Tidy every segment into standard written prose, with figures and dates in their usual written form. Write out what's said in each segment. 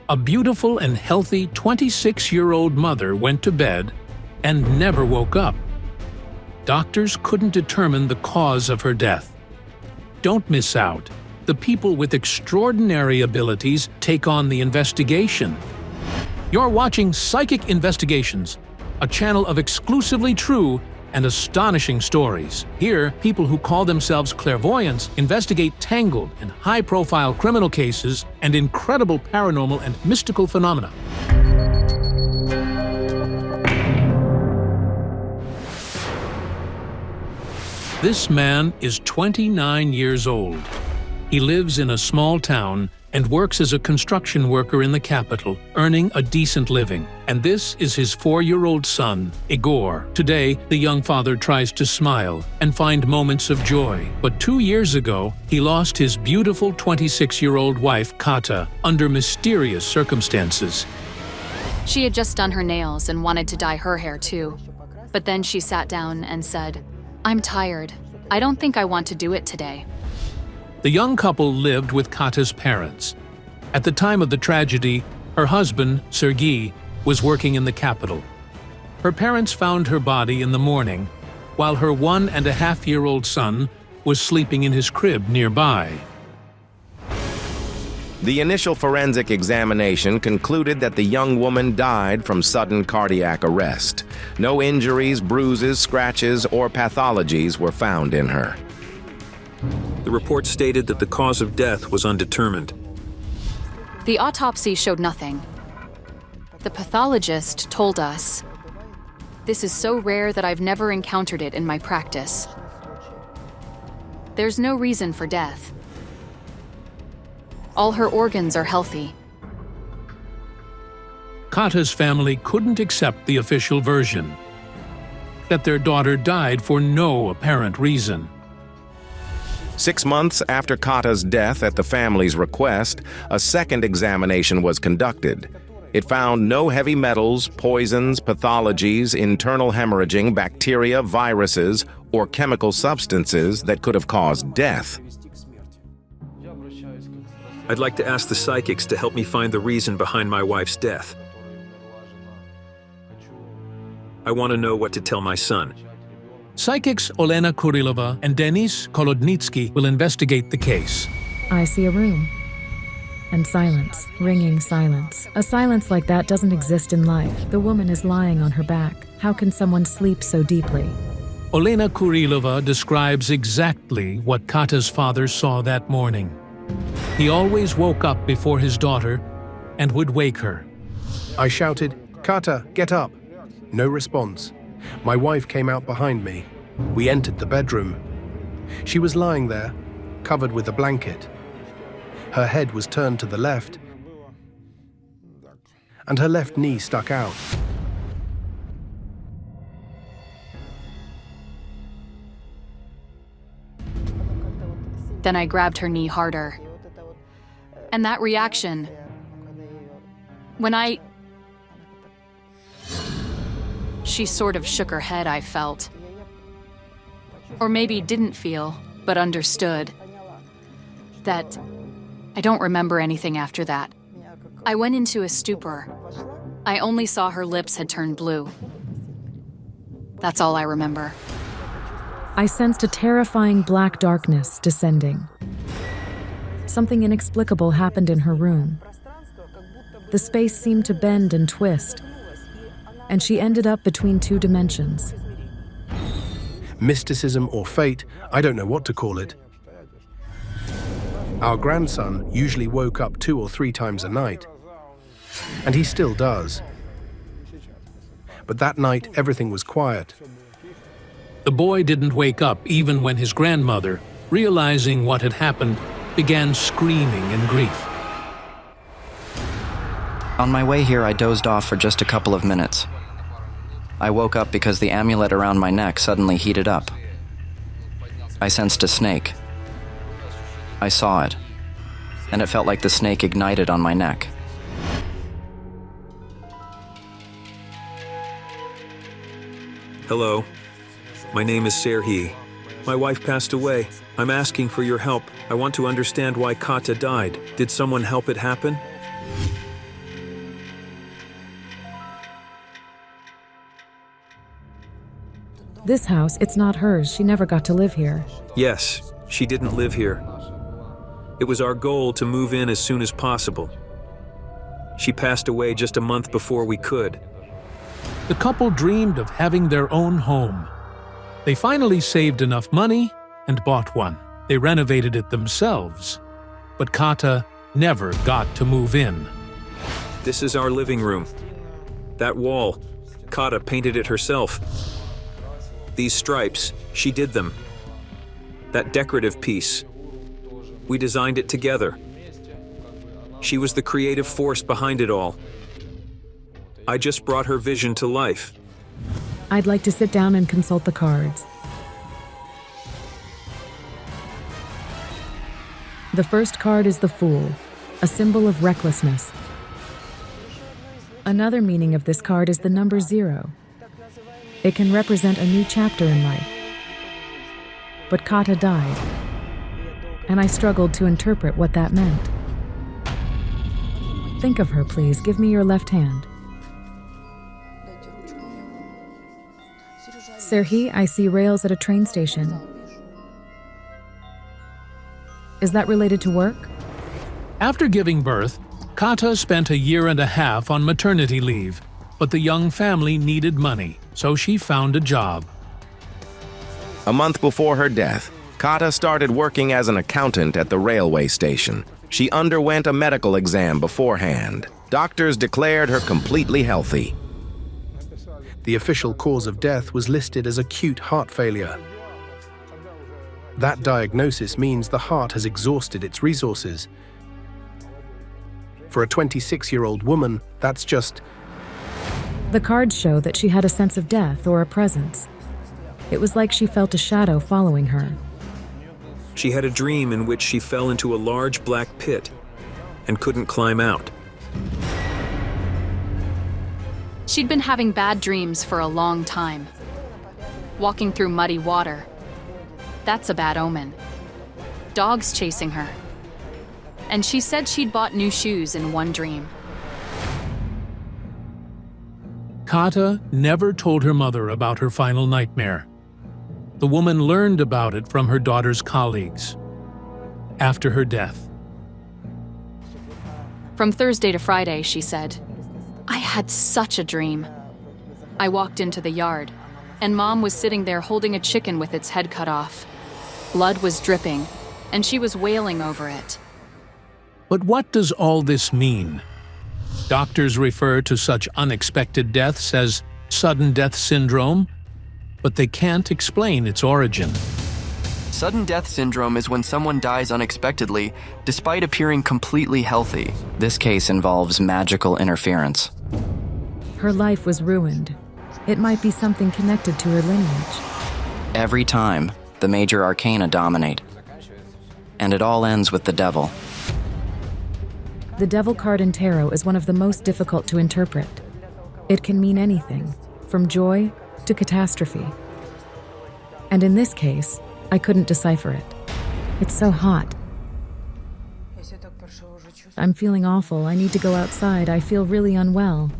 A beautiful and healthy 26-year-old mother went to bed and never woke up. Doctors couldn't determine the cause of her death. Don't miss out. The people with extraordinary abilities take on the investigation. You're watching Psychic Investigations, a channel of exclusively true and astonishing stories. Here, people who call themselves clairvoyants investigate tangled and high-profile criminal cases and incredible paranormal and mystical phenomena. This man is 29 years old. He lives in a small town and works as a construction worker in the capital, earning a decent living. And this is his 4-year-old son, Igor. Today, the young father tries to smile and find moments of joy. But 2 years ago, he lost his beautiful 26-year-old wife, Kata, under mysterious circumstances. She had just done her nails and wanted to dye her hair too. But then she sat down and said, "I'm tired. I don't think I want to do it today." The young couple lived with Kata's parents. At the time of the tragedy, her husband, Sergei, was working in the capital. Her parents found her body in the morning, while her 1.5-year-old son was sleeping in his crib nearby. The initial forensic examination concluded that the young woman died from sudden cardiac arrest. No injuries, bruises, scratches, or pathologies were found in her. The report stated that the cause of death was undetermined. The autopsy showed nothing. The pathologist told us, "This is so rare that I've never encountered it in my practice. There's no reason for death. All her organs are healthy." Kata's family couldn't accept the official version, that their daughter died for no apparent reason. 6 months after Kata's death at the family's request, a second examination was conducted. It found no heavy metals, poisons, pathologies, internal hemorrhaging, bacteria, viruses, or chemical substances that could have caused death. I'd like to ask the psychics to help me find the reason behind my wife's death. I want to know what to tell my son. Psychics Olena Kurilova and Denis Kolodnitsky will investigate the case. I see a room. And silence, ringing silence. A silence like that doesn't exist in life. The woman is lying on her back. How can someone sleep so deeply? Olena Kurilova describes exactly what Kata's father saw that morning. He always woke up before his daughter and would wake her. I shouted, "Kata, get up!" No response. My wife came out behind me. We entered the bedroom. She was lying there, covered with a blanket. Her head was turned to the left, and her left knee stuck out. Then I grabbed her knee harder. And that reaction, she sort of shook her head, I felt. Or maybe didn't feel, but understood. That I don't remember anything after that. I went into a stupor. I only saw her lips had turned blue. That's all I remember. I sensed a terrifying black darkness descending. Something inexplicable happened in her room. The space seemed to bend and twist, and she ended up between two dimensions. Mysticism or fate, I don't know what to call it. Our grandson usually woke up 2 or 3 times a night, and he still does. But that night, everything was quiet. The boy didn't wake up even when his grandmother, realizing what had happened, began screaming in grief. On my way here, I dozed off for just a couple of minutes. I woke up because the amulet around my neck suddenly heated up. I sensed a snake. I saw it, and it felt like the snake ignited on my neck. Hello, my name is Serhii. My wife passed away. I'm asking for your help. I want to understand why Kata died. Did someone help it happen? This house, it's not hers. She never got to live here. Yes, she didn't live here. It was our goal to move in as soon as possible. She passed away just a month before we could. The couple dreamed of having their own home. They finally saved enough money and bought one. They renovated it themselves. But Kata never got to move in. This is our living room. That wall, Kata painted it herself. These stripes, she did them. That decorative piece, we designed it together. She was the creative force behind it all. I just brought her vision to life. I'd like to sit down and consult the cards. The first card is the Fool, a symbol of recklessness. Another meaning of this card is the number 0. It can represent a new chapter in life. But Kata died, and I struggled to interpret what that meant. Think of her, please. Give me your left hand. Serhi, I see rails at a train station. Is that related to work? After giving birth, Kata spent a year and a half on maternity leave, but the young family needed money, so she found a job. A month before her death, Kata started working as an accountant at the railway station. She underwent a medical exam beforehand. Doctors declared her completely healthy. The official cause of death was listed as acute heart failure. That diagnosis means the heart has exhausted its resources. For a 26-year-old woman, that's just... The cards show that she had a sense of death or a presence. It was like she felt a shadow following her. She had a dream in which she fell into a large black pit and couldn't climb out. She'd been having bad dreams for a long time. Walking through muddy water. That's a bad omen. Dogs chasing her. And she said she'd bought new shoes in one dream. Kata never told her mother about her final nightmare. The woman learned about it from her daughter's colleagues. After her death. From Thursday to Friday, she said, I had such a dream. I walked into the yard, and Mom was sitting there holding a chicken with its head cut off. Blood was dripping, and she was wailing over it. But what does all this mean? Doctors refer to such unexpected deaths as sudden death syndrome, but they can't explain its origin. Sudden death syndrome is when someone dies unexpectedly, despite appearing completely healthy. This case involves magical interference. Her life was ruined. It might be something connected to her lineage. Every time, the major arcana dominate. And it all ends with the devil. The devil card in tarot is one of the most difficult to interpret. It can mean anything, from joy to catastrophe. And in this case, I couldn't decipher it. It's so hot. I'm feeling awful. I need to go outside. I feel really unwell.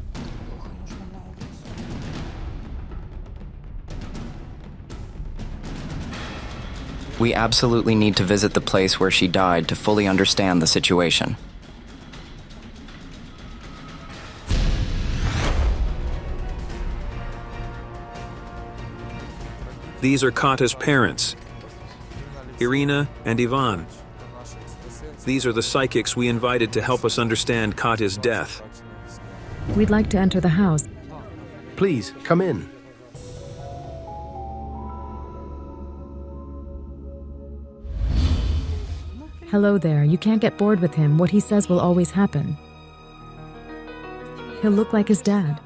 We absolutely need to visit the place where she died to fully understand the situation. These are Kata's parents, Irina and Ivan. These are the psychics we invited to help us understand Kata's death. We'd like to enter the house. Please, come in. Hello there. You can't get bored with him. What he says will always happen. He'll look like his dad.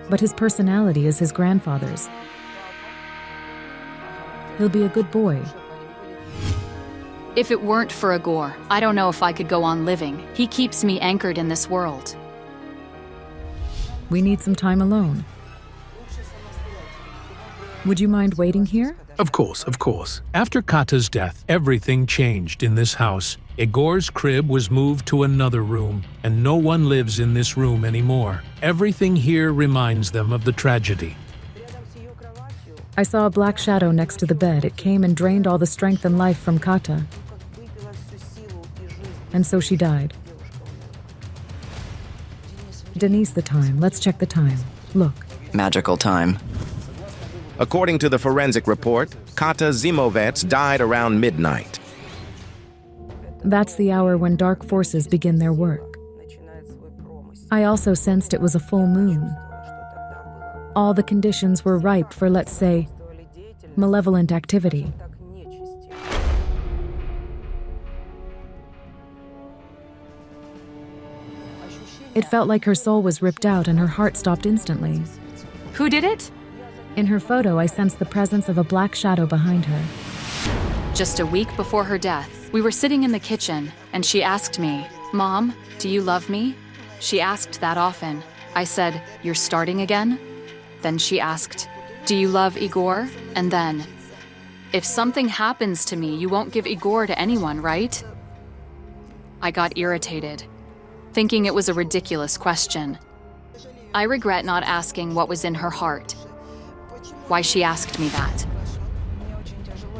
But his personality is his grandfather's. He'll be a good boy. If it weren't for Igor, I don't know if I could go on living. He keeps me anchored in this world. We need some time alone. Would you mind waiting here? Of course, of course. After Kata's death, everything changed in this house. Igor's crib was moved to another room, and no one lives in this room anymore. Everything here reminds them of the tragedy. I saw a black shadow next to the bed. It came and drained all the strength and life from Kata. And so she died. Denise, the time. Let's check the time. Look. Magical time. According to the forensic report, Kata Zimovets died around midnight. That's the hour when dark forces begin their work. I also sensed it was a full moon. All the conditions were ripe for, let's say, malevolent activity. It felt like her soul was ripped out and her heart stopped instantly. Who did it? In her photo, I sensed the presence of a black shadow behind her. Just a week before her death, we were sitting in the kitchen, and she asked me, "Mom, do you love me?" She asked that often. I said, "You're starting again?" Then she asked, "Do you love Igor?" And then, "If something happens to me, you won't give Igor to anyone, right?" I got irritated, thinking it was a ridiculous question. I regret not asking what was in her heart, why she asked me that.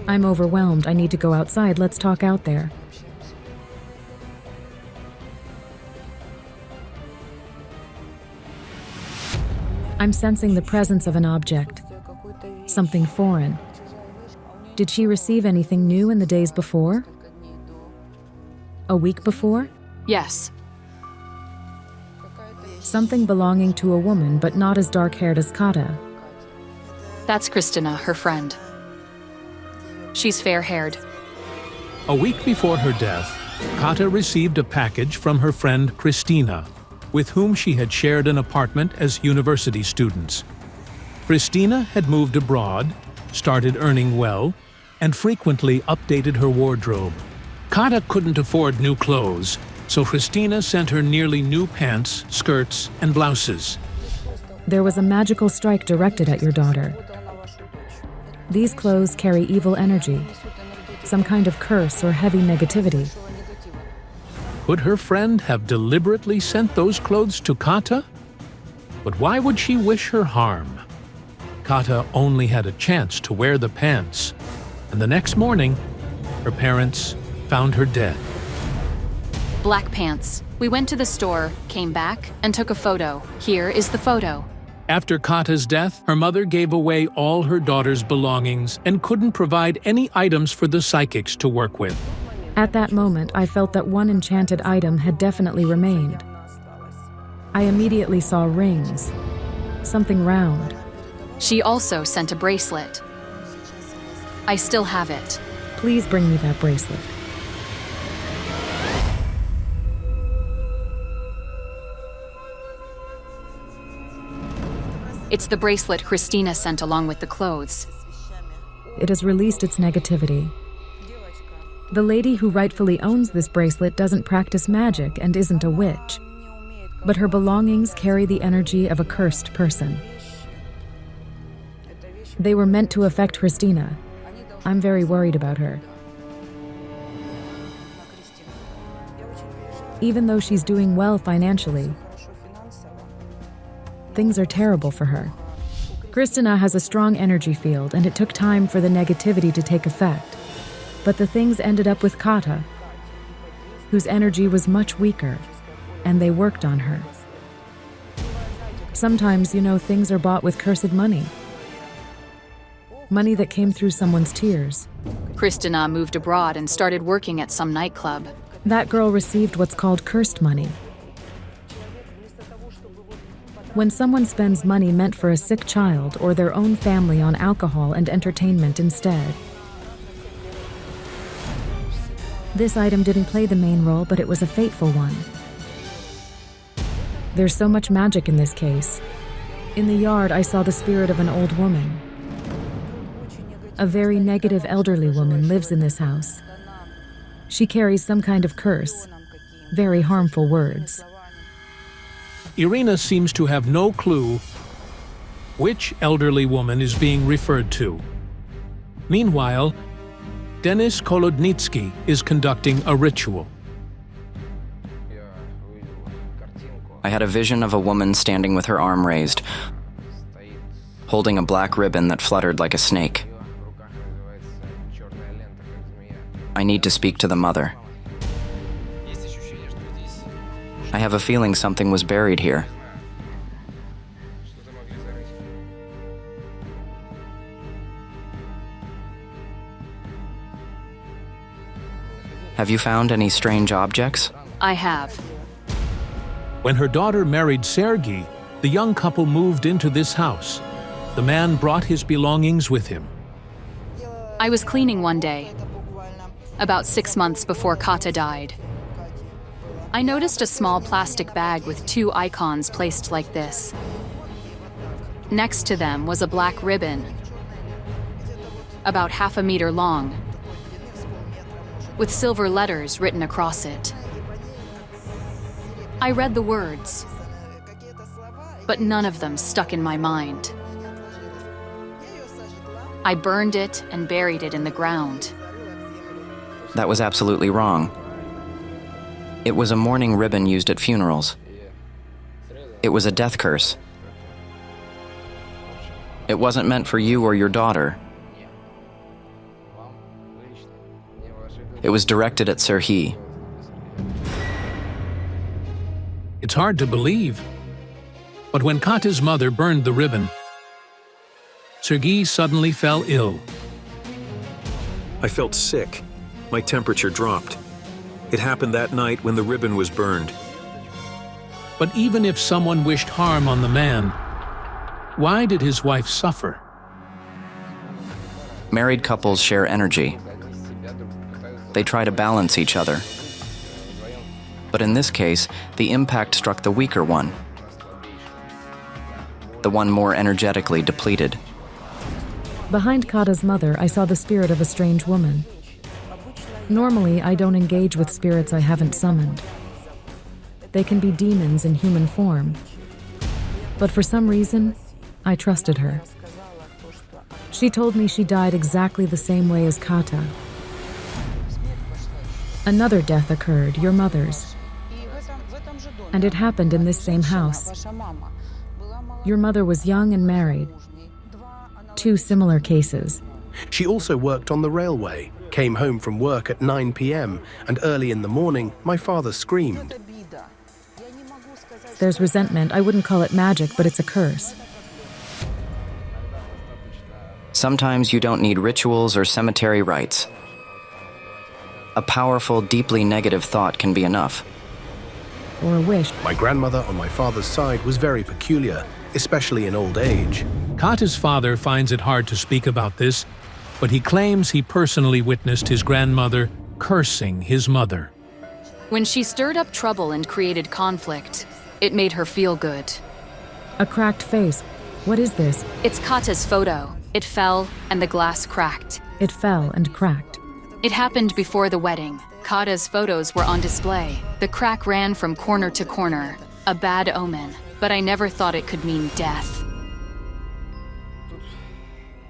I'm overwhelmed. I need to go outside. Let's talk out there. I'm sensing the presence of an object, something foreign. Did she receive anything new in the days before? A week before? Yes. Something belonging to a woman, but not as dark-haired as Kata. That's Kristina, her friend. She's fair-haired. A week before her death, Kata received a package from her friend Kristina, with whom she had shared an apartment as university students. Kristina had moved abroad, started earning well, and frequently updated her wardrobe. Kata couldn't afford new clothes, so Kristina sent her nearly new pants, skirts, and blouses. There was a magical strike directed at your daughter. These clothes carry evil energy, some kind of curse or heavy negativity. Could her friend have deliberately sent those clothes to Kata? But why would she wish her harm? Kata only had a chance to wear the pants, and the next morning, her parents found her dead. Black pants. We went to the store, came back, and took a photo. Here is the photo. After Kata's death, her mother gave away all her daughter's belongings and couldn't provide any items for the psychics to work with. At that moment, I felt that one enchanted item had definitely remained. I immediately saw rings, something round. She also sent a bracelet. I still have it. Please bring me that bracelet. It's the bracelet Kristina sent along with the clothes. It has released its negativity. The lady who rightfully owns this bracelet doesn't practice magic and isn't a witch, but her belongings carry the energy of a cursed person. They were meant to affect Kristina. I'm very worried about her. Even though she's doing well financially, things are terrible for her. Kristina has a strong energy field, and it took time for the negativity to take effect. But the things ended up with Kata, whose energy was much weaker, and they worked on her. Sometimes, things are bought with cursed money. Money that came through someone's tears. Kristina moved abroad and started working at some nightclub. That girl received what's called cursed money. When someone spends money meant for a sick child or their own family on alcohol and entertainment instead. This item didn't play the main role, but it was a fateful one. There's so much magic in this case. In the yard, I saw the spirit of an old woman. A very negative elderly woman lives in this house. She carries some kind of curse, very harmful words. Irina seems to have no clue which elderly woman is being referred to. Meanwhile, Denis Kolodnitsky is conducting a ritual. I had a vision of a woman standing with her arm raised. holding a black ribbon that fluttered like a snake. I need to speak to the mother. I have a feeling something was buried here. Have you found any strange objects? I have. When her daughter married Sergei, the young couple moved into this house. The man brought his belongings with him. I was cleaning one day, about 6 months before Kata died. I noticed a small plastic bag with 2 icons placed like this. Next to them was a black ribbon, about half a meter long, with silver letters written across it. I read the words, but none of them stuck in my mind. I burned it and buried it in the ground. That was absolutely wrong. It was a mourning ribbon used at funerals. It was a death curse. It wasn't meant for you or your daughter. It was directed at Serhii. It's hard to believe. But when Kata's mother burned the ribbon, Sergei suddenly fell ill. I felt sick. My temperature dropped. It happened that night when the ribbon was burned. But even if someone wished harm on the man, why did his wife suffer? Married couples share energy. They try to balance each other. But in this case, the impact struck the weaker one, the one more energetically depleted. Behind Kata's mother, I saw the spirit of a strange woman. Normally, I don't engage with spirits I haven't summoned. They can be demons in human form. But for some reason, I trusted her. She told me she died exactly the same way as Kata. Another death occurred, your mother's. And it happened in this same house. Your mother was young and married. 2 similar cases. She also worked on the railway, came home from work at 9 p.m., and early in the morning, my father screamed. There's resentment. I wouldn't call it magic, but it's a curse. Sometimes you don't need rituals or cemetery rites. A powerful, deeply negative thought can be enough. Or a wish. My grandmother on my father's side was very peculiar, especially in old age. Kata's father finds it hard to speak about this, but he claims he personally witnessed his grandmother cursing his mother. When she stirred up trouble and created conflict, it made her feel good. A cracked face. What is this? It's Kata's photo. It fell and the glass cracked. It fell and cracked. It happened before the wedding. Kata's photos were on display. The crack ran from corner to corner. A bad omen, but I never thought it could mean death.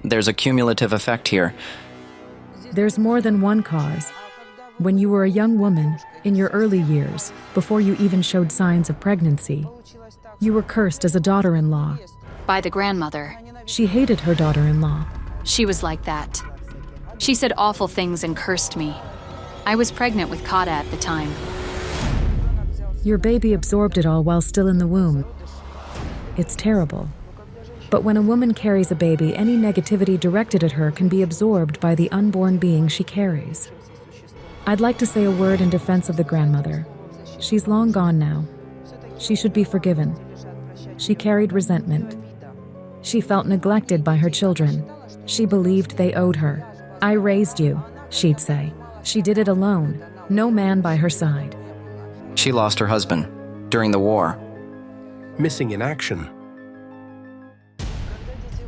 There's a cumulative effect here. There's more than one cause. When you were a young woman, in your early years, before you even showed signs of pregnancy, you were cursed as a daughter-in-law. By the grandmother. She hated her daughter-in-law. She was like that. She said awful things and cursed me. I was pregnant with Kata at the time. Your baby absorbed it all while still in the womb. It's terrible. But when a woman carries a baby, any negativity directed at her can be absorbed by the unborn being she carries. I'd like to say a word in defense of the grandmother. She's long gone now. She should be forgiven. She carried resentment. She felt neglected by her children. She believed they owed her. I raised you, she'd say. She did it alone, no man by her side. She lost her husband during the war. Missing in action.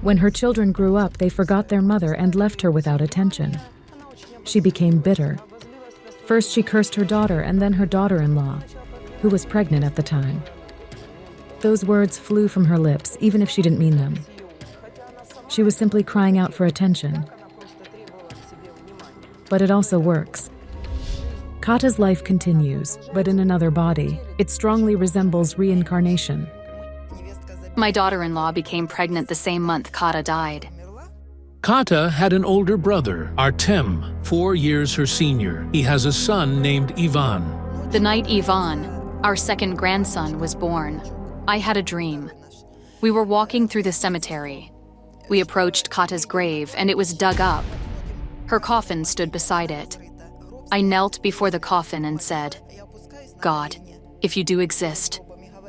When her children grew up, they forgot their mother and left her without attention. She became bitter. First she cursed her daughter and then her daughter-in-law, who was pregnant at the time. Those words flew from her lips, even if she didn't mean them. She was simply crying out for attention. But it also works. Kata's life continues, but in another body. It strongly resembles reincarnation. My daughter-in-law became pregnant the same month Kata died. Kata had an older brother, Artem, 4 years her senior. He has a son named Ivan. The night Ivan, our second grandson, was born, I had a dream. We were walking through the cemetery. We approached Kata's grave, and it was dug up. Her coffin stood beside it. I knelt before the coffin and said, "God, if you do exist,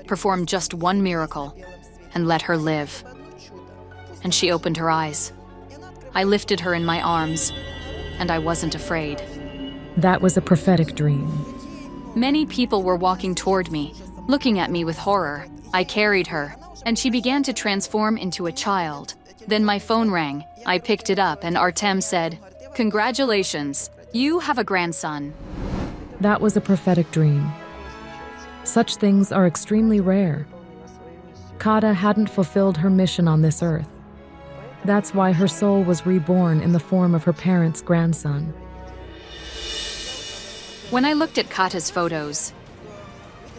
perform just one miracle and let her live." And she opened her eyes. I lifted her in my arms, and I wasn't afraid. That was a prophetic dream. Many people were walking toward me, looking at me with horror. I carried her, and she began to transform into a child. Then my phone rang. I picked it up, and Artem said, "Congratulations, you have a grandson." That was a prophetic dream. Such things are extremely rare. Kata hadn't fulfilled her mission on this earth. That's why her soul was reborn in the form of her parents' grandson. When I looked at Kata's photos,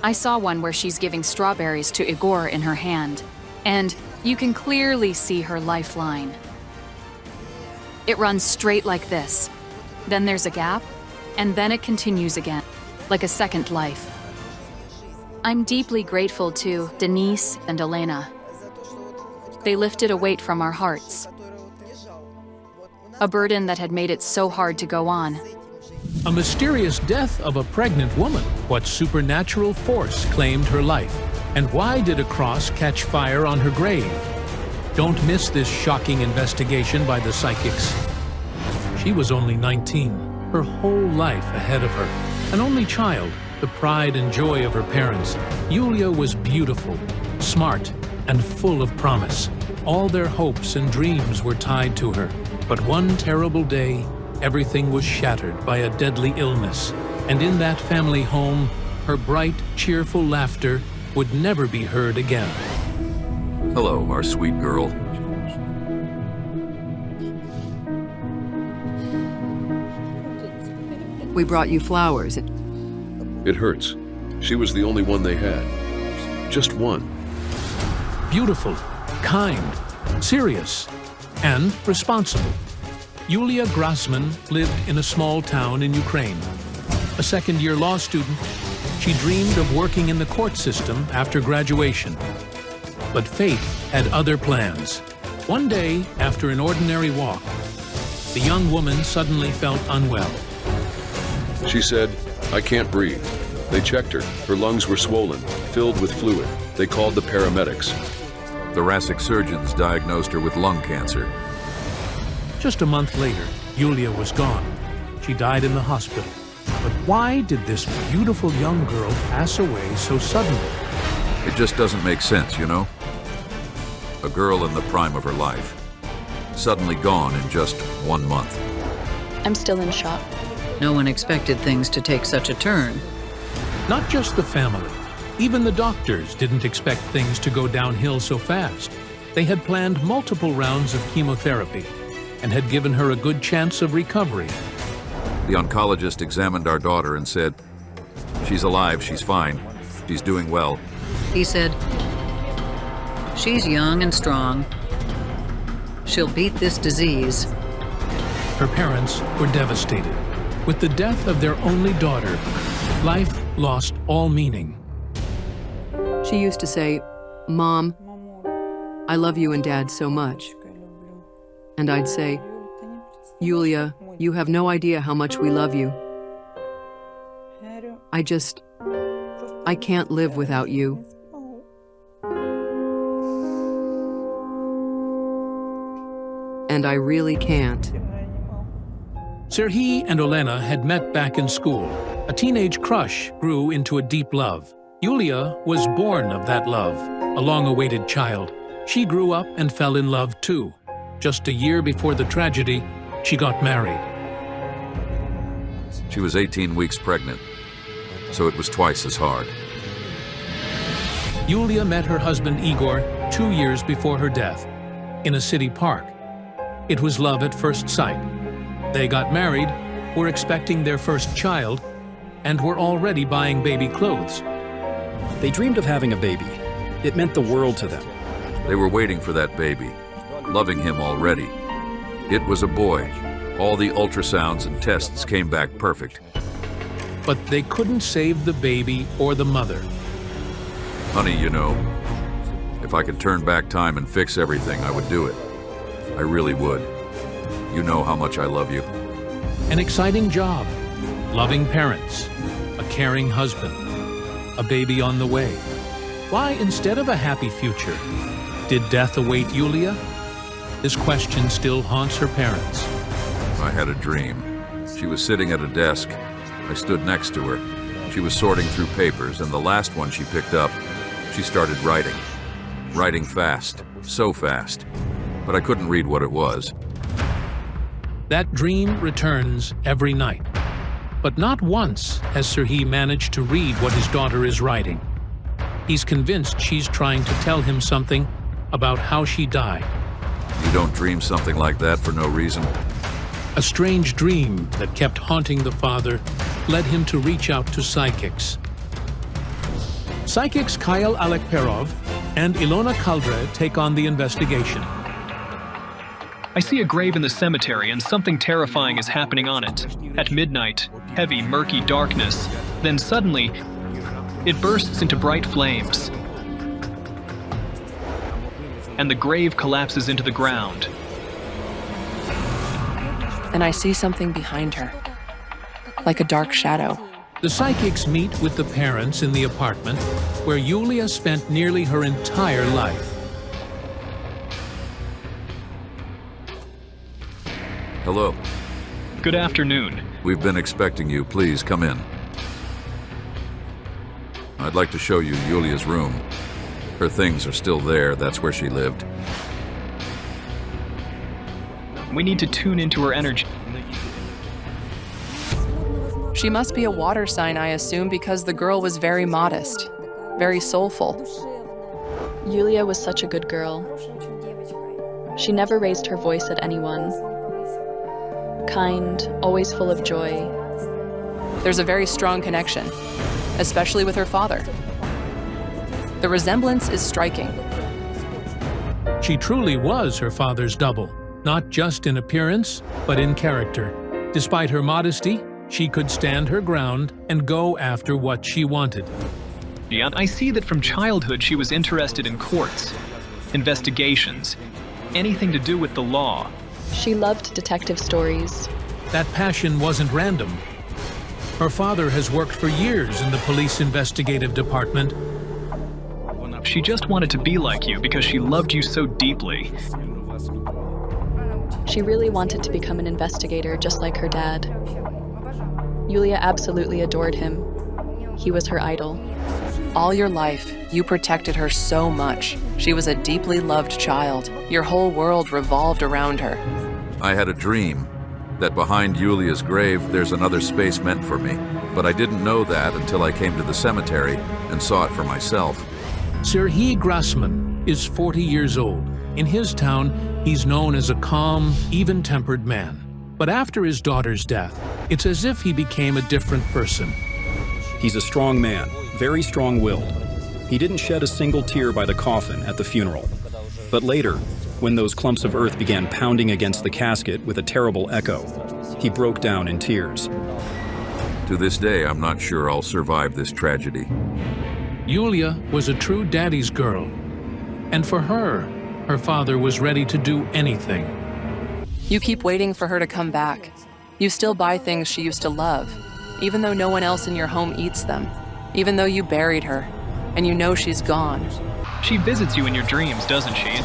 I saw one where she's giving strawberries to Igor in her hand, and you can clearly see her lifeline. It runs straight like this. Then there's a gap, and then it continues again, like a second life. I'm deeply grateful to Denise and Elena. They lifted a weight from our hearts, a burden that had made it so hard to go on. A mysterious death of a pregnant woman. What supernatural force claimed her life? And why did a cross catch fire on her grave? Don't miss this shocking investigation by the psychics. She was only 19, her whole life ahead of her. An only child, the pride and joy of her parents. Yulia was beautiful, smart, and full of promise. All their hopes and dreams were tied to her. But one terrible day, everything was shattered by a deadly illness. And in that family home, her bright, cheerful laughter would never be heard again. Hello, our sweet girl. We brought you flowers. It hurts. She was the only one they had. Just one. Beautiful, kind, serious, and responsible. Yulia Grassman lived in a small town in Ukraine. A second-year law student, she dreamed of working in the court system after graduation. But fate had other plans. One day, after an ordinary walk, the young woman suddenly felt unwell. She said, "I can't breathe." They checked her. Her lungs were swollen, filled with fluid. They called the paramedics. Thoracic surgeons diagnosed her with lung cancer. Just a month later, Yulia was gone. She died in the hospital. But why did this beautiful young girl pass away so suddenly? It just doesn't make sense, you know? A girl in the prime of her life, suddenly gone in just 1 month. I'm still in shock. No one expected things to take such a turn. Not just the family. Even the doctors didn't expect things to go downhill so fast. They had planned multiple rounds of chemotherapy and had given her a good chance of recovery. The oncologist examined our daughter and said, "She's alive, she's fine, she's doing well." He said, "She's young and strong. She'll beat this disease." Her parents were devastated. With the death of their only daughter, life lost all meaning. She used to say, "Mom, I love you and Dad so much." And I'd say, "Yulia, you have no idea how much we love you. I can't live without you." And I really can't. Serhiy and Olena had met back in school. A teenage crush grew into a deep love. Yulia was born of that love, a long-awaited child. She grew up and fell in love too. Just a year before the tragedy, she got married. She was 18 weeks pregnant, so it was twice as hard. Yulia met her husband Igor 2 years before her death, in a city park. It was love at first sight. They got married, were expecting their first child, and were already buying baby clothes. They dreamed of having a baby. It meant the world to them. They were waiting for that baby, loving him already. It was a boy. All the ultrasounds and tests came back perfect. But they couldn't save the baby or the mother. Honey, you know, if I could turn back time and fix everything, I would do it. I really would. You know how much I love you. An exciting job, loving parents, a caring husband, a baby on the way. Why, instead of a happy future, did death await Yulia? This question still haunts her parents. I had a dream. She was sitting at a desk. I stood next to her. She was sorting through papers, and the last one she picked up, she started writing. Writing fast, so fast. But I couldn't read what it was. That dream returns every night. But not once has Serhiy managed to read what his daughter is writing. He's convinced she's trying to tell him something about how she died. You don't dream something like that for no reason. A strange dream that kept haunting the father led him to reach out to psychics. Psychics Kyle Alekperov and Ilona Kaldre take on the investigation. I see a grave in the cemetery and something terrifying is happening on it. At midnight, heavy, murky darkness. Then suddenly, it bursts into bright flames. And the grave collapses into the ground. And I see something behind her, like a dark shadow. The psychics meet with the parents in the apartment where Yulia spent nearly her entire life. Hello. Good afternoon. We've been expecting you. Please come in. I'd like to show you Yulia's room. Her things are still there. That's where she lived. We need to tune into her energy. She must be a water sign, I assume, because the girl was very modest, very soulful. Yulia was such a good girl. She never raised her voice at anyone. Kind, always full of joy. There's a very strong connection, especially with her father. The resemblance is striking. She truly was her father's double, not just in appearance, but in character. Despite her modesty, she could stand her ground and go after what she wanted. And I see that from childhood she was interested in courts, investigations, anything to do with the law. She loved detective stories. That passion wasn't random. Her father has worked for years in the police investigative department. She just wanted to be like you because she loved you so deeply. She really wanted to become an investigator just like her dad. Yulia absolutely adored him. He was her idol. All your life, you protected her so much. She was a deeply loved child. Your whole world revolved around her. I had a dream that behind Yulia's grave there's another space meant for me. But I didn't know that until I came to the cemetery and saw it for myself. Serhiy Grassman is 40 years old. In his town, he's known as a calm, even-tempered man. But after his daughter's death, it's as if he became a different person. He's a strong man, very strong-willed. He didn't shed a single tear by the coffin at the funeral. But later, when those clumps of earth began pounding against the casket with a terrible echo, he broke down in tears. To this day, I'm not sure I'll survive this tragedy. Yulia was a true daddy's girl. And for her, her father was ready to do anything. You keep waiting for her to come back. You still buy things she used to love, even though no one else in your home eats them, even though you buried her, and you know she's gone. She visits you in your dreams, doesn't she?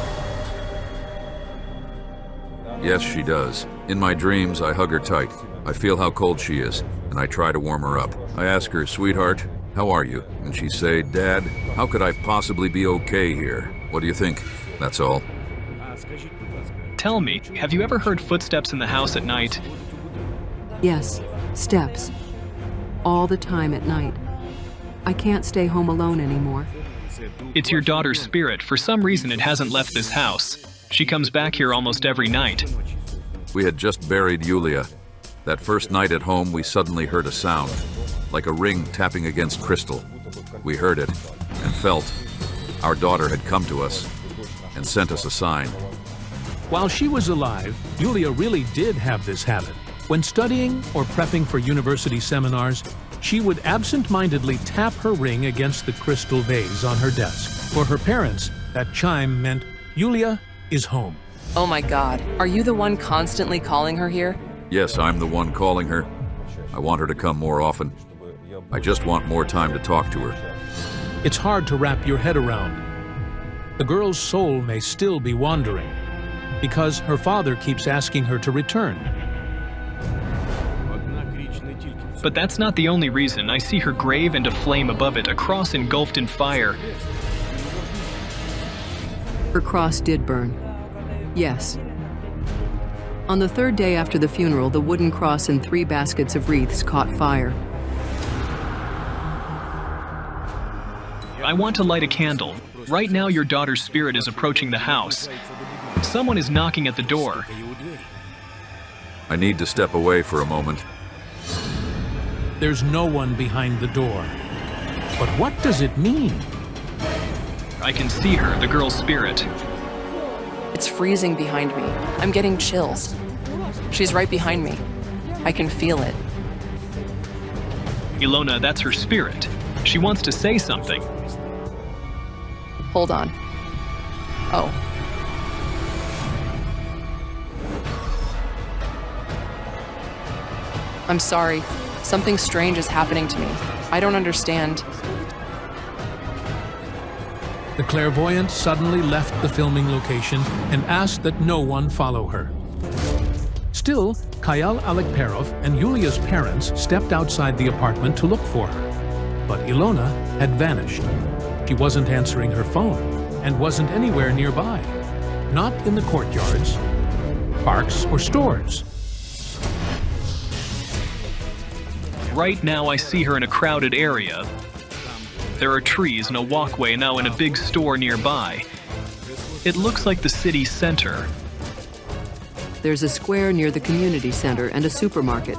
Yes, she does. In my dreams, I hug her tight. I feel how cold she is, and I try to warm her up. I ask her, "Sweetheart, how are you?" And she say, "Dad, how could I possibly be okay here? What do you think?" That's all. Tell me, have you ever heard footsteps in the house at night? Yes, steps. All the time at night. I can't stay home alone anymore. It's your daughter's spirit. For some reason, it hasn't left this house. She comes back here almost every night. We had just buried Yulia. That first night at home, we suddenly heard a sound, like a ring tapping against crystal. We heard it and felt our daughter had come to us, and sent us a sign. While she was alive, Yulia really did have this habit. When studying or prepping for university seminars, she would absent-mindedly tap her ring against the crystal vase on her desk. For her parents, that chime meant Yulia is home. Oh my God, are you the one constantly calling her here? Yes, I'm the one calling her. I want her to come more often. I just want more time to talk to her. It's hard to wrap your head around. The girl's soul may still be wandering, because her father keeps asking her to return. But that's not the only reason. I see her grave and a flame above it, a cross engulfed in fire. Her cross did burn. Yes. On the third day after the funeral, the wooden cross and 3 baskets of wreaths caught fire. I want to light a candle. Right now, your daughter's spirit is approaching the house. Someone is knocking at the door. I need to step away for a moment. There's no one behind the door. But what does it mean? I can see her, the girl's spirit. It's freezing behind me. I'm getting chills. She's right behind me. I can feel it. Ilona, that's her spirit. She wants to say something. Hold on. Oh. I'm sorry. Something strange is happening to me. I don't understand. The clairvoyant suddenly left the filming location and asked that no one follow her. Still, Kayal Alekperov and Yulia's parents stepped outside the apartment to look for her. But Ilona had vanished. She wasn't answering her phone and wasn't anywhere nearby. Not in the courtyards, parks, or stores. Right now, I see her in a crowded area. There are trees and a walkway now in a big store nearby. It looks like the city center. There's a square near the community center and a supermarket.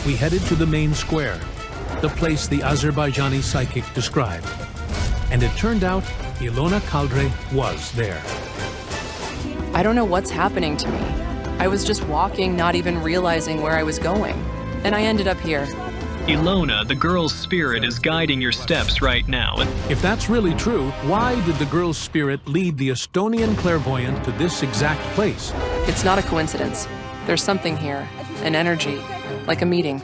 We headed to the main square, the place the Azerbaijani psychic described. And it turned out Ilona Kaldre was there. I don't know what's happening to me. I was just walking, not even realizing where I was going. And I ended up here. Ilona, the girl's spirit, is guiding your steps right now. If that's really true, why did the girl's spirit lead the Estonian clairvoyant to this exact place? It's not a coincidence. There's something here, an energy, like a meeting.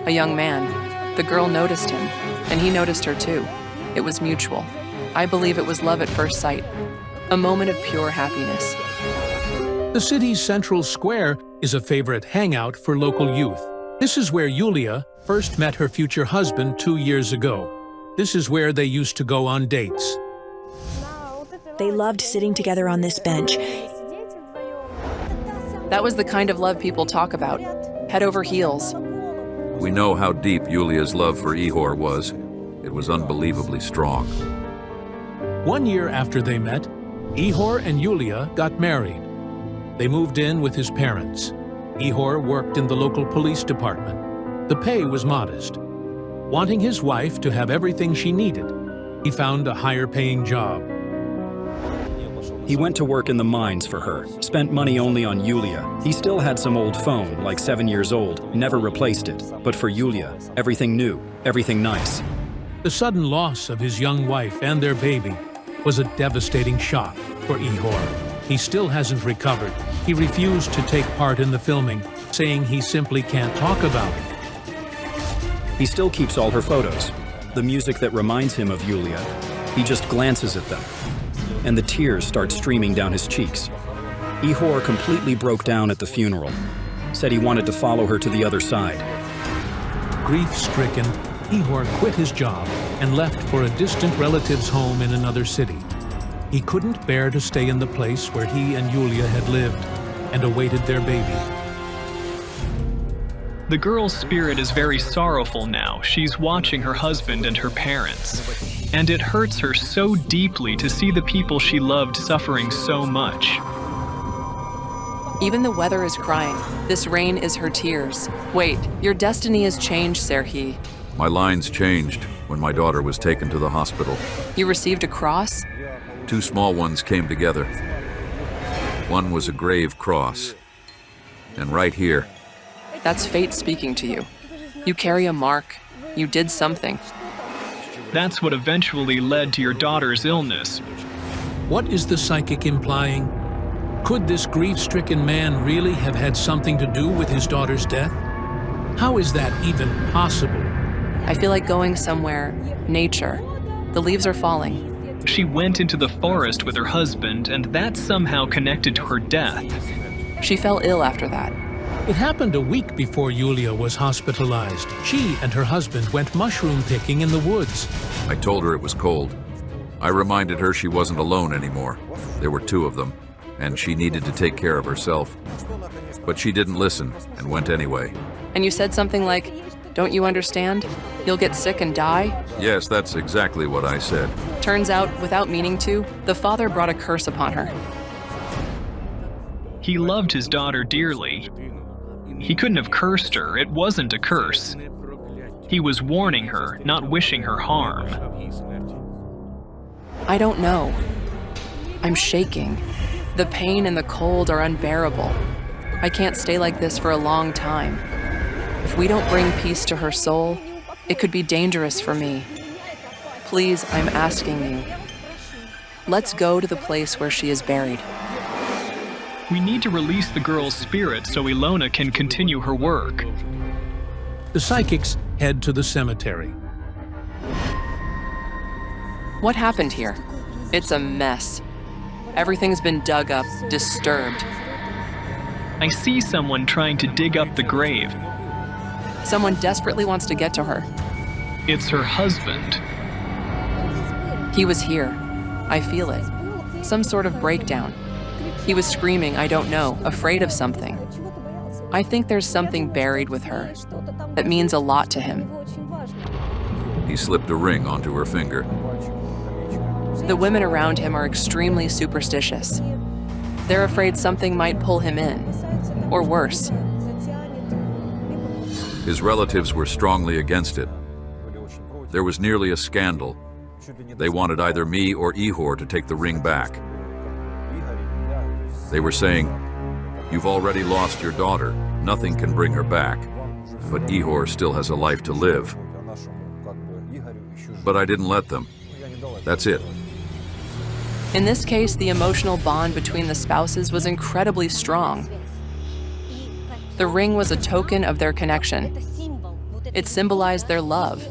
A young man. The girl noticed him, and he noticed her too. It was mutual. I believe it was love at first sight. A moment of pure happiness. The city's central square is a favorite hangout for local youth. This is where Yulia first met her future husband 2 years ago. This is where they used to go on dates. They loved sitting together on this bench. That was the kind of love people talk about. Head over heels. We know how deep Yulia's love for Ihor was. It was unbelievably strong. 1 year after they met, Ihor and Yulia got married. They moved in with his parents. Ihor worked in the local police department. The pay was modest. Wanting his wife to have everything she needed, he found a higher-paying job. He went to work in the mines for her, spent money only on Yulia. He still had some old phone, like 7 years old, never replaced it. But for Yulia, everything new, everything nice. The sudden loss of his young wife and their baby was a devastating shock for Ihor. He still hasn't recovered. He refused to take part in the filming, saying he simply can't talk about it. He still keeps all her photos. The music that reminds him of Yulia, he just glances at them. And the tears start streaming down his cheeks. Ihor completely broke down at the funeral. Said he wanted to follow her to the other side. Grief-stricken, Ihor quit his job and left for a distant relative's home in another city. He couldn't bear to stay in the place where he and Yulia had lived and awaited their baby. The girl's spirit is very sorrowful now. She's watching her husband and her parents. And it hurts her so deeply to see the people she loved suffering so much. Even the weather is crying. This rain is her tears. Wait, your destiny has changed, Serhiy. My lines changed. when my daughter was taken to the hospital. You received a cross? 2 small ones came together. One was a grave cross. And right here, That's fate speaking to you. You carry a mark. You did something. That's what eventually led to your daughter's illness. What is the psychic implying? Could this grief-stricken man really have had something to do with his daughter's death? How is that even possible? I feel like going somewhere. Nature. The leaves are falling. She went into the forest with her husband, and that's somehow connected to her death. She fell ill after that. It happened a week before Yulia was hospitalized. She and her husband went mushroom picking in the woods. I told her it was cold. I reminded her she wasn't alone anymore. There were 2 of them, and she needed to take care of herself. But she didn't listen and went anyway. And you said something like, "Don't you understand? You'll get sick and die?" Yes, that's exactly what I said. Turns out, without meaning to, the father brought a curse upon her. He loved his daughter dearly. He couldn't have cursed her. It wasn't a curse. He was warning her, not wishing her harm. I don't know. I'm shaking. The pain and the cold are unbearable. I can't stay like this for a long time. If we don't bring peace to her soul, it could be dangerous for me. Please, I'm asking you. Let's go to the place where she is buried. We need to release the girl's spirit so Ilona can continue her work. The psychics head to the cemetery. What happened here? It's a mess. Everything's been dug up, disturbed. I see someone trying to dig up the grave. Someone desperately wants to get to her. It's her husband. He was here. I feel it. Some sort of breakdown. He was screaming, I don't know, afraid of something. I think there's something buried with her that means a lot to him. He slipped a ring onto her finger. The women around him are extremely superstitious. They're afraid something might pull him in, or worse. His relatives were strongly against it. There was nearly a scandal. They wanted either me or Ihor to take the ring back. They were saying, "You've already lost your daughter. Nothing can bring her back. But Ihor still has a life to live." But I didn't let them. That's it. In this case, the emotional bond between the spouses was incredibly strong. The ring was a token of their connection. It symbolized their love.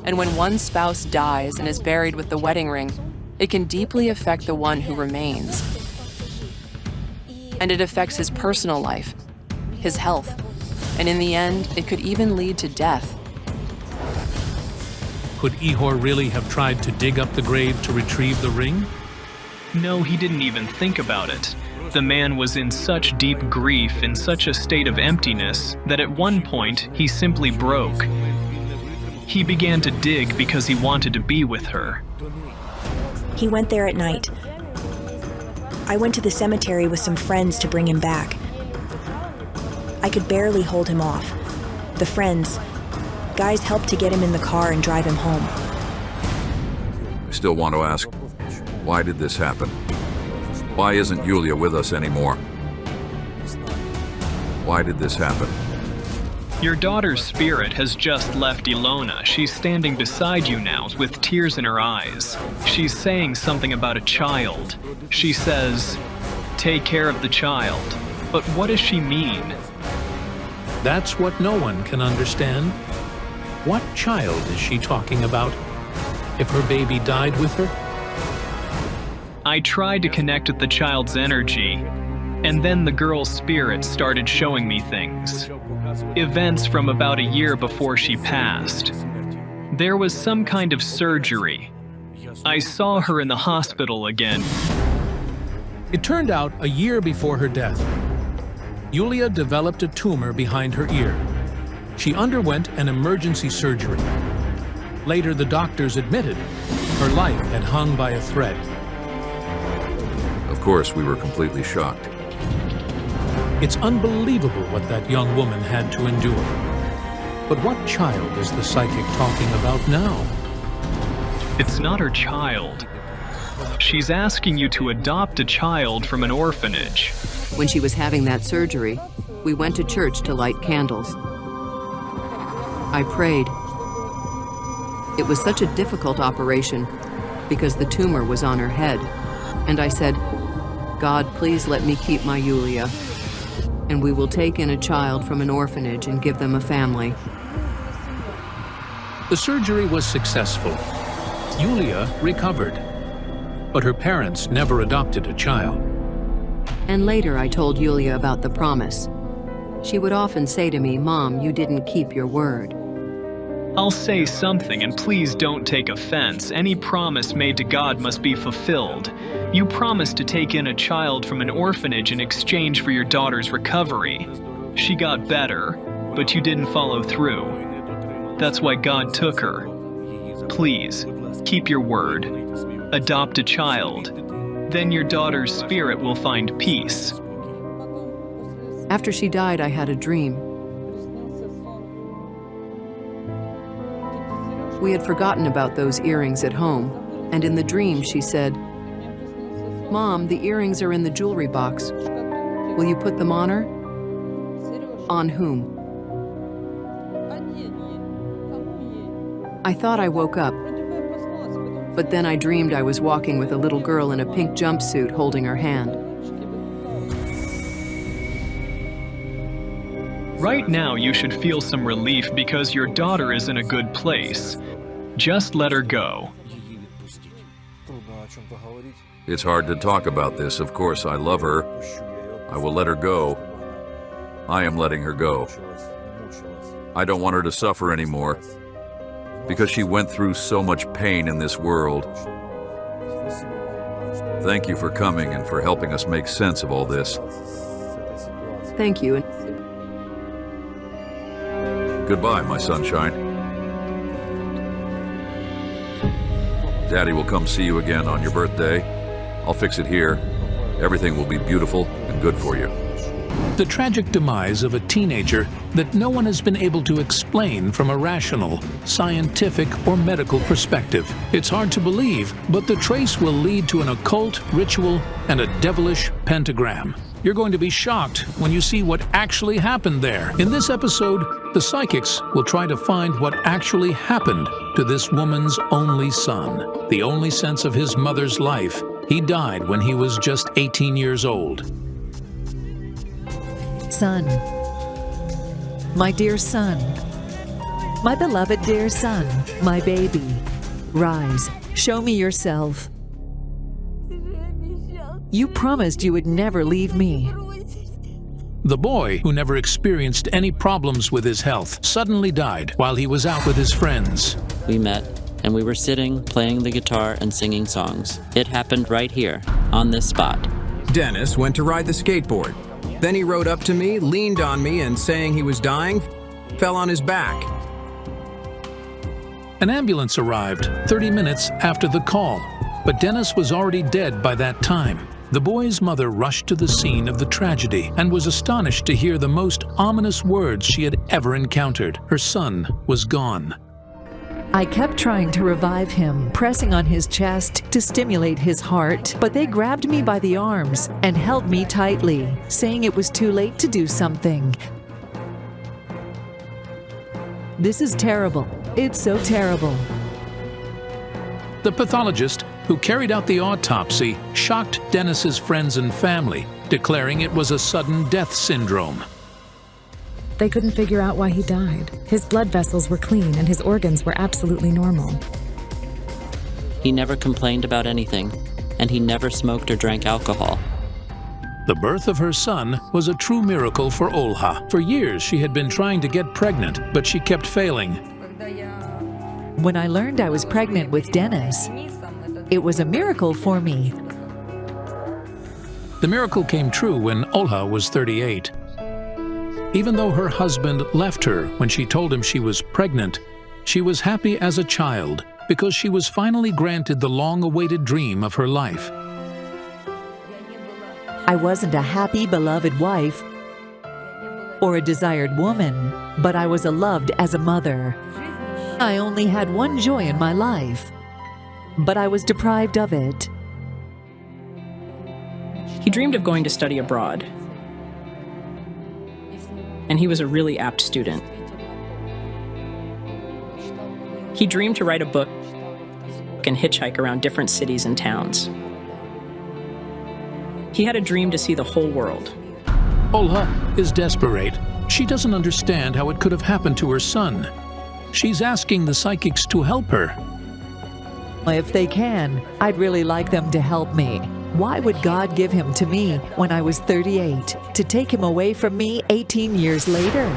And when one spouse dies and is buried with the wedding ring, it can deeply affect the one who remains. And it affects his personal life, his health, and in the end, it could even lead to death. Could Ihor really have tried to dig up the grave to retrieve the ring? No, he didn't even think about it. The man was in such deep grief, in such a state of emptiness, that at one point, he simply broke. He began to dig because he wanted to be with her. He went there at night. I went to the cemetery with some friends to bring him back. I could barely hold him off. The friends, guys helped to get him in the car and drive him home. I still want to ask, why did this happen? Why isn't Yulia with us anymore? Why did this happen? Your daughter's spirit has just left Ilona. She's standing beside you now with tears in her eyes. She's saying something about a child. She says, "Take care of the child." But what does she mean? That's what no one can understand. What child is she talking about? If her baby died with her? I tried to connect with the child's energy, and then the girl's spirit started showing me things. Events from about a year before she passed. There was some kind of surgery. I saw her in the hospital again. It turned out a year before her death, Yulia developed a tumor behind her ear. She underwent an emergency surgery. Later, the doctors admitted her life had hung by a thread. Of course, we were completely shocked. It's unbelievable what that young woman had to endure. But what child is the psychic talking about now? It's not her child. She's asking you to adopt a child from an orphanage. When she was having that surgery, we went to church to light candles. I prayed. It was such a difficult operation because the tumor was on her head. And I said, God, please let me keep my Yulia, and we will take in a child from an orphanage and give them a family. The surgery was successful. Yulia recovered, but her parents never adopted a child. And later I told Yulia about the promise. She would often say to me, Mom, you didn't keep your word. I'll say something, and please don't take offense. Any promise made to God must be fulfilled. You promised to take in a child from an orphanage in exchange for your daughter's recovery. She got better, but you didn't follow through. That's why God took her. Please, keep your word. Adopt a child. Then your daughter's spirit will find peace. After she died, I had a dream. We had forgotten about those earrings at home, and in the dream she said, Mom, the earrings are in the jewelry box. Will you put them on her? On whom? I thought I woke up, but then I dreamed I was walking with a little girl in a pink jumpsuit holding her hand. Right now, you should feel some relief because your daughter is in a good place. Just let her go. It's hard to talk about this. Of course, I love her. I will let her go. I am letting her go. I don't want her to suffer anymore because she went through so much pain in this world. Thank you for coming and for helping us make sense of all this. Thank you. Goodbye, my sunshine. Daddy will come see you again on your birthday. I'll fix it here. Everything will be beautiful and good for you. The tragic demise of a teenager that no one has been able to explain from a rational, scientific, or medical perspective. It's hard to believe, but the trace will lead to an occult ritual and a devilish pentagram. You're going to be shocked when you see what actually happened there. In this episode, the psychics will try to find what actually happened to this woman's only son, the only sense of his mother's life. He died when he was just 18 years old. Son, my dear son, my beloved dear son, my baby, rise, show me yourself. You promised you would never leave me. The boy, who never experienced any problems with his health, suddenly died while he was out with his friends. We met, and we were sitting, playing the guitar and singing songs. It happened right here, on this spot. Dennis went to ride the skateboard. Then he rode up to me, leaned on me, and saying he was dying, fell on his back. An ambulance arrived 30 minutes after the call, but Dennis was already dead by that time. The boy's mother rushed to the scene of the tragedy and was astonished to hear the most ominous words she had ever encountered. Her son was gone. I kept trying to revive him, pressing on his chest to stimulate his heart, but they grabbed me by the arms and held me tightly, saying it was too late to do something. This is terrible. It's so terrible. The pathologist who carried out the autopsy shocked Dennis's friends and family, declaring it was a sudden death syndrome. They couldn't figure out why he died. His blood vessels were clean and his organs were absolutely normal. He never complained about anything, and he never smoked or drank alcohol. The birth of her son was a true miracle for Olha. For years, she had been trying to get pregnant, but she kept failing. When I learned I was pregnant with Dennis, it was a miracle for me. The miracle came true when Olha was 38. Even though her husband left her when she told him she was pregnant, she was happy as a child because she was finally granted the long-awaited dream of her life. I wasn't a happy, beloved wife or a desired woman, but I was loved as a mother. I only had one joy in my life, but I was deprived of it. He dreamed of going to study abroad, and he was a really apt student. He dreamed to write a book and hitchhike around different cities and towns. He had a dream to see the whole world. Olha is desperate. She doesn't understand how it could have happened to her son. She's asking the psychics to help her. If they can, I'd really like them to help me. Why would God give him to me when I was 38, to take him away from me 18 years later?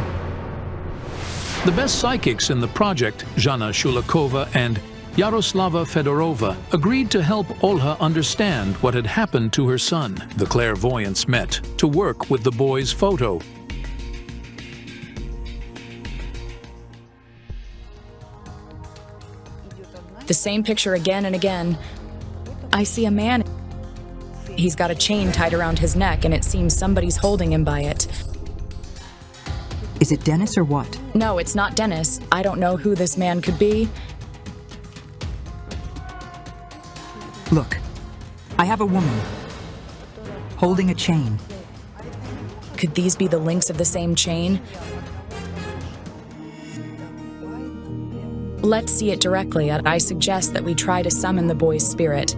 The best psychics in the project, Jana Shulakova and Yaroslava Fedorova, agreed to help Olha understand what had happened to her son. The clairvoyants met to work with the boy's photo. The same picture again and again. I see a man. He's got a chain tied around his neck, and it seems somebody's holding him by it. Is it Dennis or what? No, it's not Dennis. I don't know who this man could be. Look, I have a woman holding a chain. Could these be the links of the same chain? Let's see it directly. I suggest that we try to summon the boy's spirit.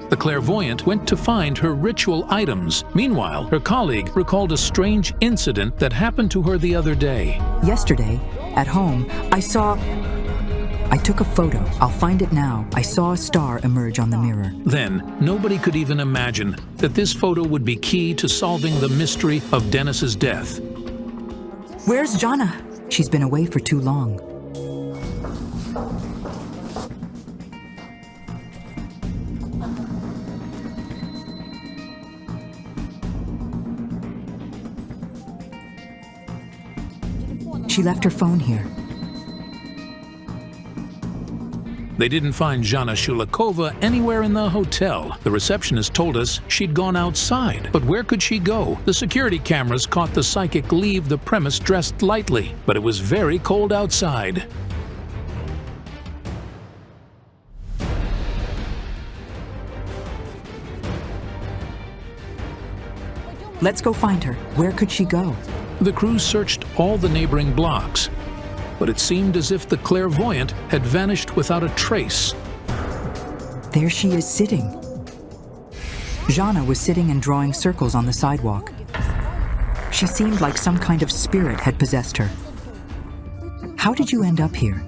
The clairvoyant went to find her ritual items. Meanwhile, her colleague recalled a strange incident that happened to her the other day. Yesterday, at home, I took a photo. I'll find it now. I saw a star emerge on the mirror. Then, nobody could even imagine that this photo would be key to solving the mystery of Dennis's death. Where's Jana? She's been away for too long. She left her phone here. They didn't find Jana Shulakova anywhere in the hotel. The receptionist told us she'd gone outside. But where could she go? The security cameras caught the psychic leave the premise dressed lightly, but it was very cold outside. Let's go find her. Where could she go? The crew searched all the neighboring blocks, but it seemed as if the clairvoyant had vanished without a trace. There she is sitting. Jana was sitting and drawing circles on the sidewalk. She seemed like some kind of spirit had possessed her. How did you end up here?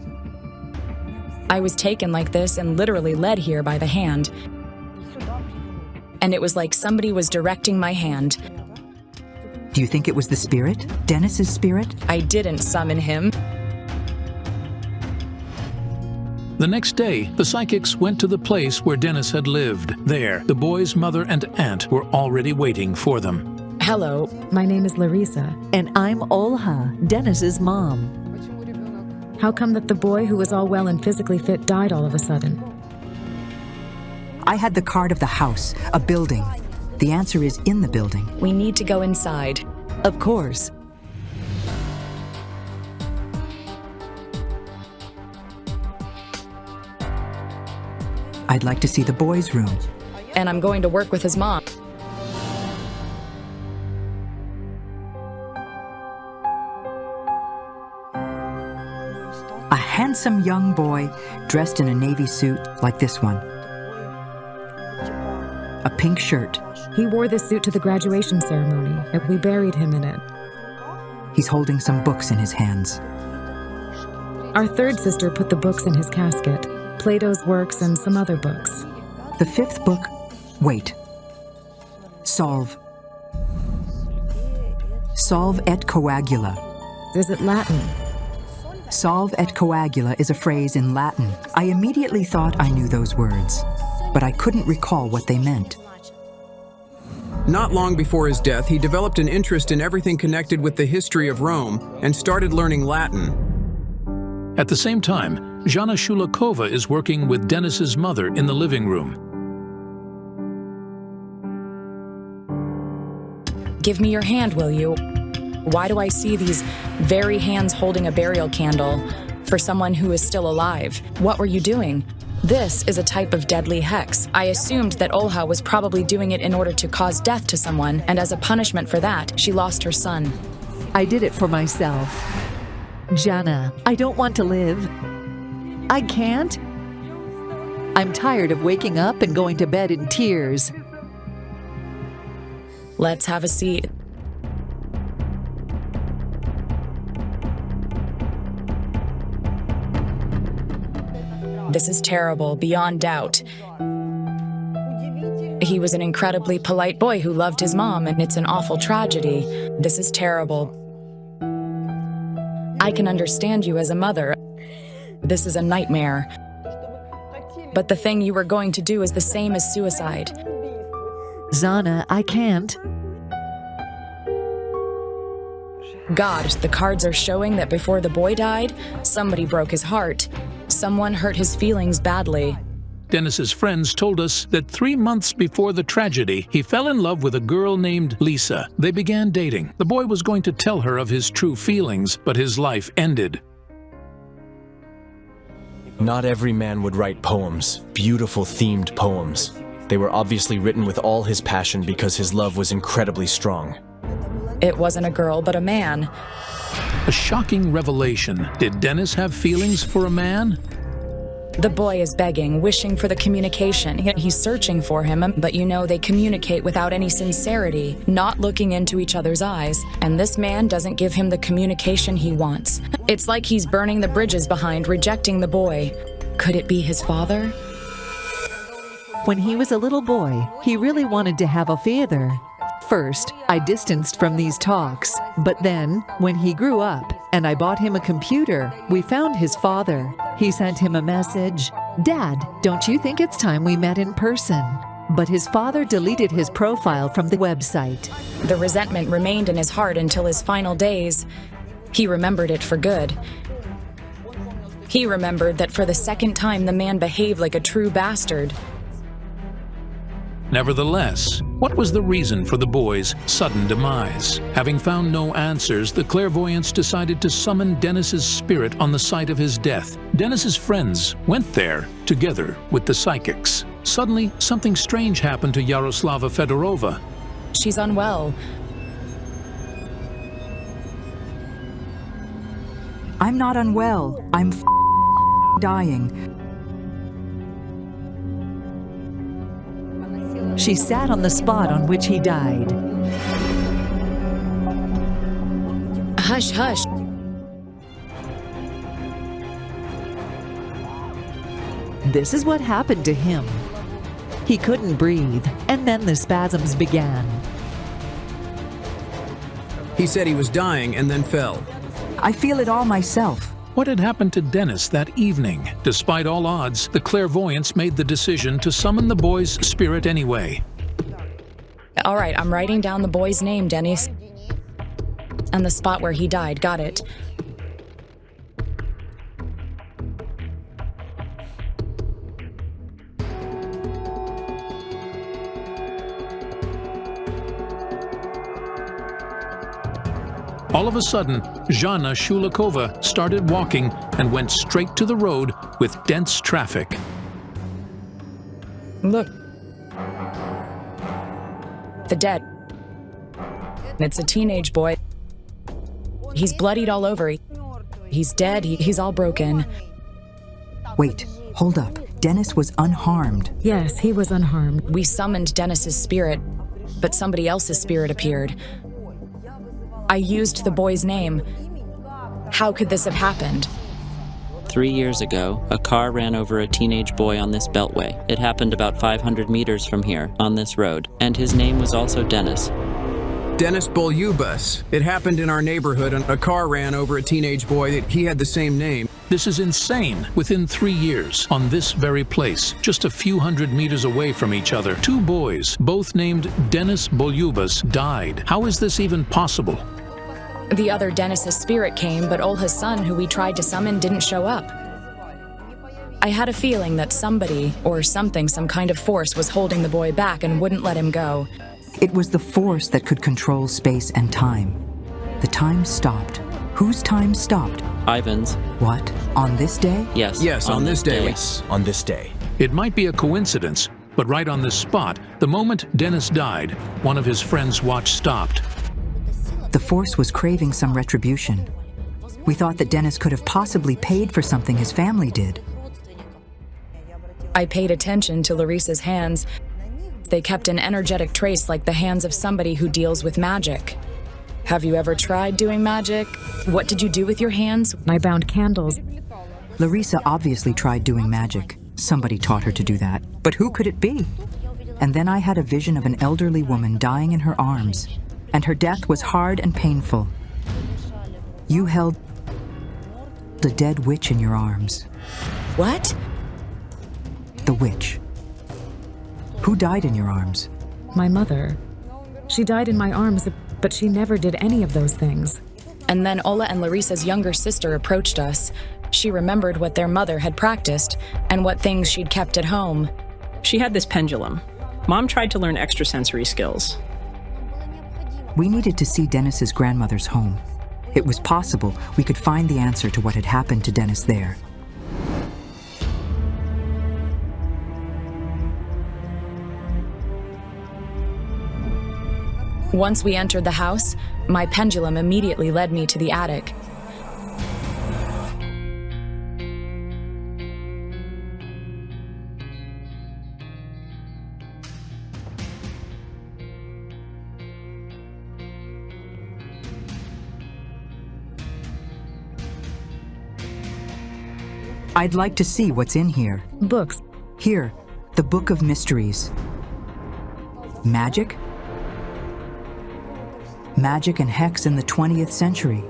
I was taken like this and literally led here by the hand. And it was like somebody was directing my hand. Do you think it was the spirit? Dennis's spirit? I didn't summon him. The next day, the psychics went to the place where Dennis had lived. There, the boy's mother and aunt were already waiting for them. Hello. My name is Larissa. And I'm Olha, Dennis's mom. How come that the boy who was all well and physically fit died all of a sudden? I had the card of the house, a building. The answer is in the building. We need to go inside. Of course. I'd like to see the boys' room. And I'm going to work with his mom. A handsome young boy dressed in a navy suit like this one. A pink shirt. He wore this suit to the graduation ceremony, and we buried him in it. He's holding some books in his hands. Our third sister put the books in his casket, Plato's works and some other books. The fifth book, wait. Solve et coagula. Is it Latin? Solve et coagula is a phrase in Latin. I immediately thought I knew those words, but I couldn't recall what they meant. Not long before his death, he developed an interest in everything connected with the history of Rome and started learning Latin. At the same time, Jana Shulakova is working with Dennis's mother in the living room. Give me your hand, will you? Why do I see these very hands holding a burial candle for someone who is still alive? What were you doing? This is a type of deadly hex. I assumed that Olha was probably doing it in order to cause death to someone, and as a punishment for that, she lost her son. I did it for myself. Jana, I don't want to live. I can't. I'm tired of waking up and going to bed in tears. Let's have a seat. This is terrible, beyond doubt. He was an incredibly polite boy who loved his mom, and it's an awful tragedy. This is terrible. I can understand you as a mother. This is a nightmare. But the thing you were going to do is the same as suicide. Zana, I can't. God, the cards are showing that before the boy died, somebody broke his heart. Someone hurt his feelings badly. Dennis's friends told us that 3 months before the tragedy, he fell in love with a girl named Lisa. They began dating. The boy was going to tell her of his true feelings, but his life ended. Not every man would write poems, beautiful themed poems. They were obviously written with all his passion because his love was incredibly strong. It wasn't a girl, but a man. A shocking revelation. Did Dennis have feelings for a man? The boy is begging, wishing for the communication. He's searching for him, but you know they communicate without any sincerity, not looking into each other's eyes. And this man doesn't give him the communication he wants. It's like he's burning the bridges behind, rejecting the boy. Could it be his father? When he was a little boy, he really wanted to have a father. First, I distanced from these talks, but then, when he grew up and I bought him a computer, we found his father. He sent him a message, "Dad, don't you think it's time we met in person?" But his father deleted his profile from the website. The resentment remained in his heart until his final days. He remembered it for good. He remembered that for the second time the man behaved like a true bastard. Nevertheless, what was the reason for the boy's sudden demise? Having found no answers, the clairvoyants decided to summon Dennis's spirit on the site of his death. Dennis's friends went there together with the psychics. Suddenly, something strange happened to Yaroslava Fedorova. She's unwell. I'm not unwell. I'm dying. She sat on the spot on which he died. Hush, hush. This is what happened to him. He couldn't breathe, and then the spasms began. He said he was dying and then fell. I feel it all myself. What had happened to Dennis that evening? Despite all odds, the clairvoyants made the decision to summon the boy's spirit anyway. All right, I'm writing down the boy's name, Dennis. And the spot where he died. Got it. All of a sudden, Zhana Shulikova started walking and went straight to the road with dense traffic. Look. The dead. It's a teenage boy. He's bloodied all over. He's dead. He's all broken. Wait, hold up. Dennis was unharmed. Yes, he was unharmed. We summoned Dennis's spirit, but somebody else's spirit appeared. I used the boy's name. How could this have happened? 3 years ago, a car ran over a teenage boy on this beltway. It happened about 500 meters from here, on this road, and his name was also Dennis. Dennis Bolyubas. It happened in our neighborhood, and a car ran over a teenage boy. He had the same name. This is insane. Within 3 years, on this very place, just a few hundred meters away from each other, 2 boys, both named Dennis Bolyubas, died. How is this even possible? The other Dennis's spirit came, but Olha's son, who we tried to summon, didn't show up. I had a feeling that somebody, or something, some kind of force, was holding the boy back and wouldn't let him go. It was the force that could control space and time. The time stopped. Whose time stopped? Ivan's. What? On this day? Yes. Yes, on this day. Yes, on this day. It might be a coincidence, but right on this spot, the moment Dennis died, one of his friend's watch stopped. The Force was craving some retribution. We thought that Dennis could have possibly paid for something his family did. I paid attention to Larissa's hands. They kept an energetic trace like the hands of somebody who deals with magic. Have you ever tried doing magic? What did you do with your hands? I bound candles. Larissa obviously tried doing magic. Somebody taught her to do that. But who could it be? And then I had a vision of an elderly woman dying in her arms, and her death was hard and painful. You held the dead witch in your arms. What? The witch. Who died in your arms? My mother. She died in my arms, but she never did any of those things. And then Ola and Larissa's younger sister approached us. She remembered what their mother had practiced and what things she'd kept at home. She had this pendulum. Mom tried to learn extrasensory skills. We needed to see Dennis's grandmother's home. It was possible we could find the answer to what had happened to Dennis there. Once we entered the house, my pendulum immediately led me to the attic. I'd like to see what's in here. Books. Here, the Book of Mysteries. Magic? Magic and hex in the 20th century.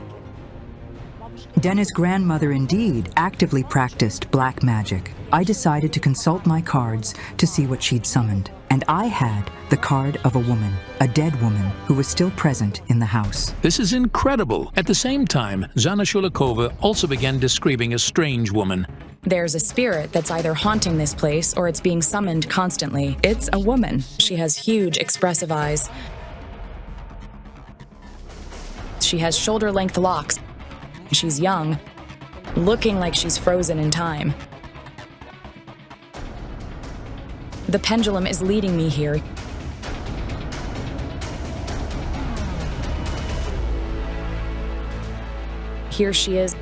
Dennis' grandmother indeed actively practiced black magic. I decided to consult my cards to see what she'd summoned. And I had the card of a woman, a dead woman, who was still present in the house. This is incredible. At the same time, Zana Shulikova also began describing a strange woman. There's a spirit that's either haunting this place or it's being summoned constantly. It's a woman. She has huge, expressive eyes. She has shoulder-length locks. She's young, looking like she's frozen in time. The pendulum is leading me here. Here she is.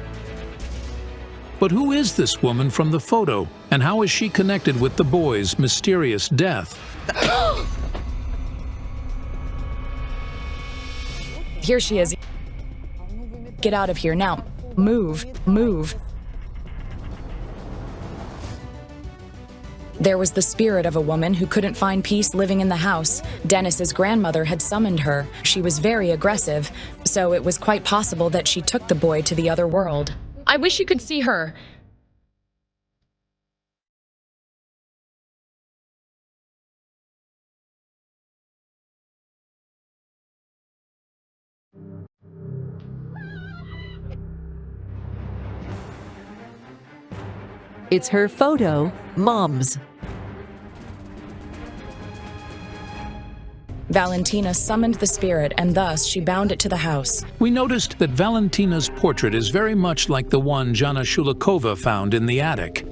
But who is this woman from the photo, and how is she connected with the boy's mysterious death? Here she is. Get out of here now. Move, move. There was the spirit of a woman who couldn't find peace living in the house. Dennis's grandmother had summoned her. She was very aggressive, so it was quite possible that she took the boy to the other world. I wish you could see her. It's her photo, Mom's. Valentina summoned the spirit, and thus she bound it to the house. We noticed that Valentina's portrait is very much like the one Zana Shulikova found in the attic.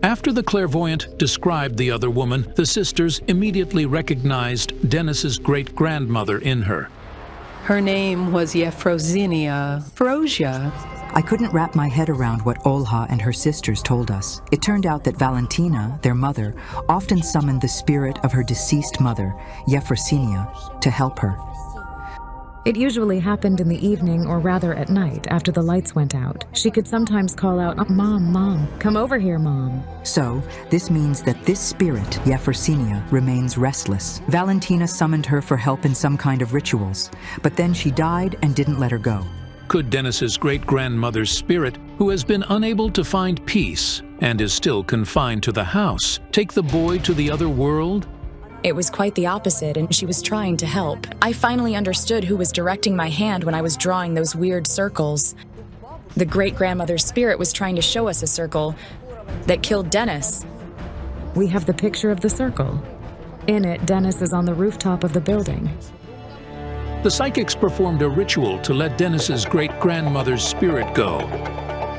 After the clairvoyant described the other woman, the sisters immediately recognized Dennis's great-grandmother in her. Her name was Yefrosinia Frosia. I couldn't wrap my head around what Olha and her sisters told us. It turned out that Valentina, their mother, often summoned the spirit of her deceased mother, Yefrosinia, to help her. It usually happened in the evening, or rather at night, after the lights went out. She could sometimes call out, "Mom, Mom, come over here, Mom." So, this means that this spirit, Yefrosinia, remains restless. Valentina summoned her for help in some kind of rituals, but then she died and didn't let her go. Could Dennis's great-grandmother's spirit, who has been unable to find peace and is still confined to the house, take the boy to the other world? It was quite the opposite, and she was trying to help. I finally understood who was directing my hand when I was drawing those weird circles. The great-grandmother's spirit was trying to show us a circle that killed Dennis. We have the picture of the circle. In it, Dennis is on the rooftop of the building. The psychics performed a ritual to let Dennis's great-grandmother's spirit go.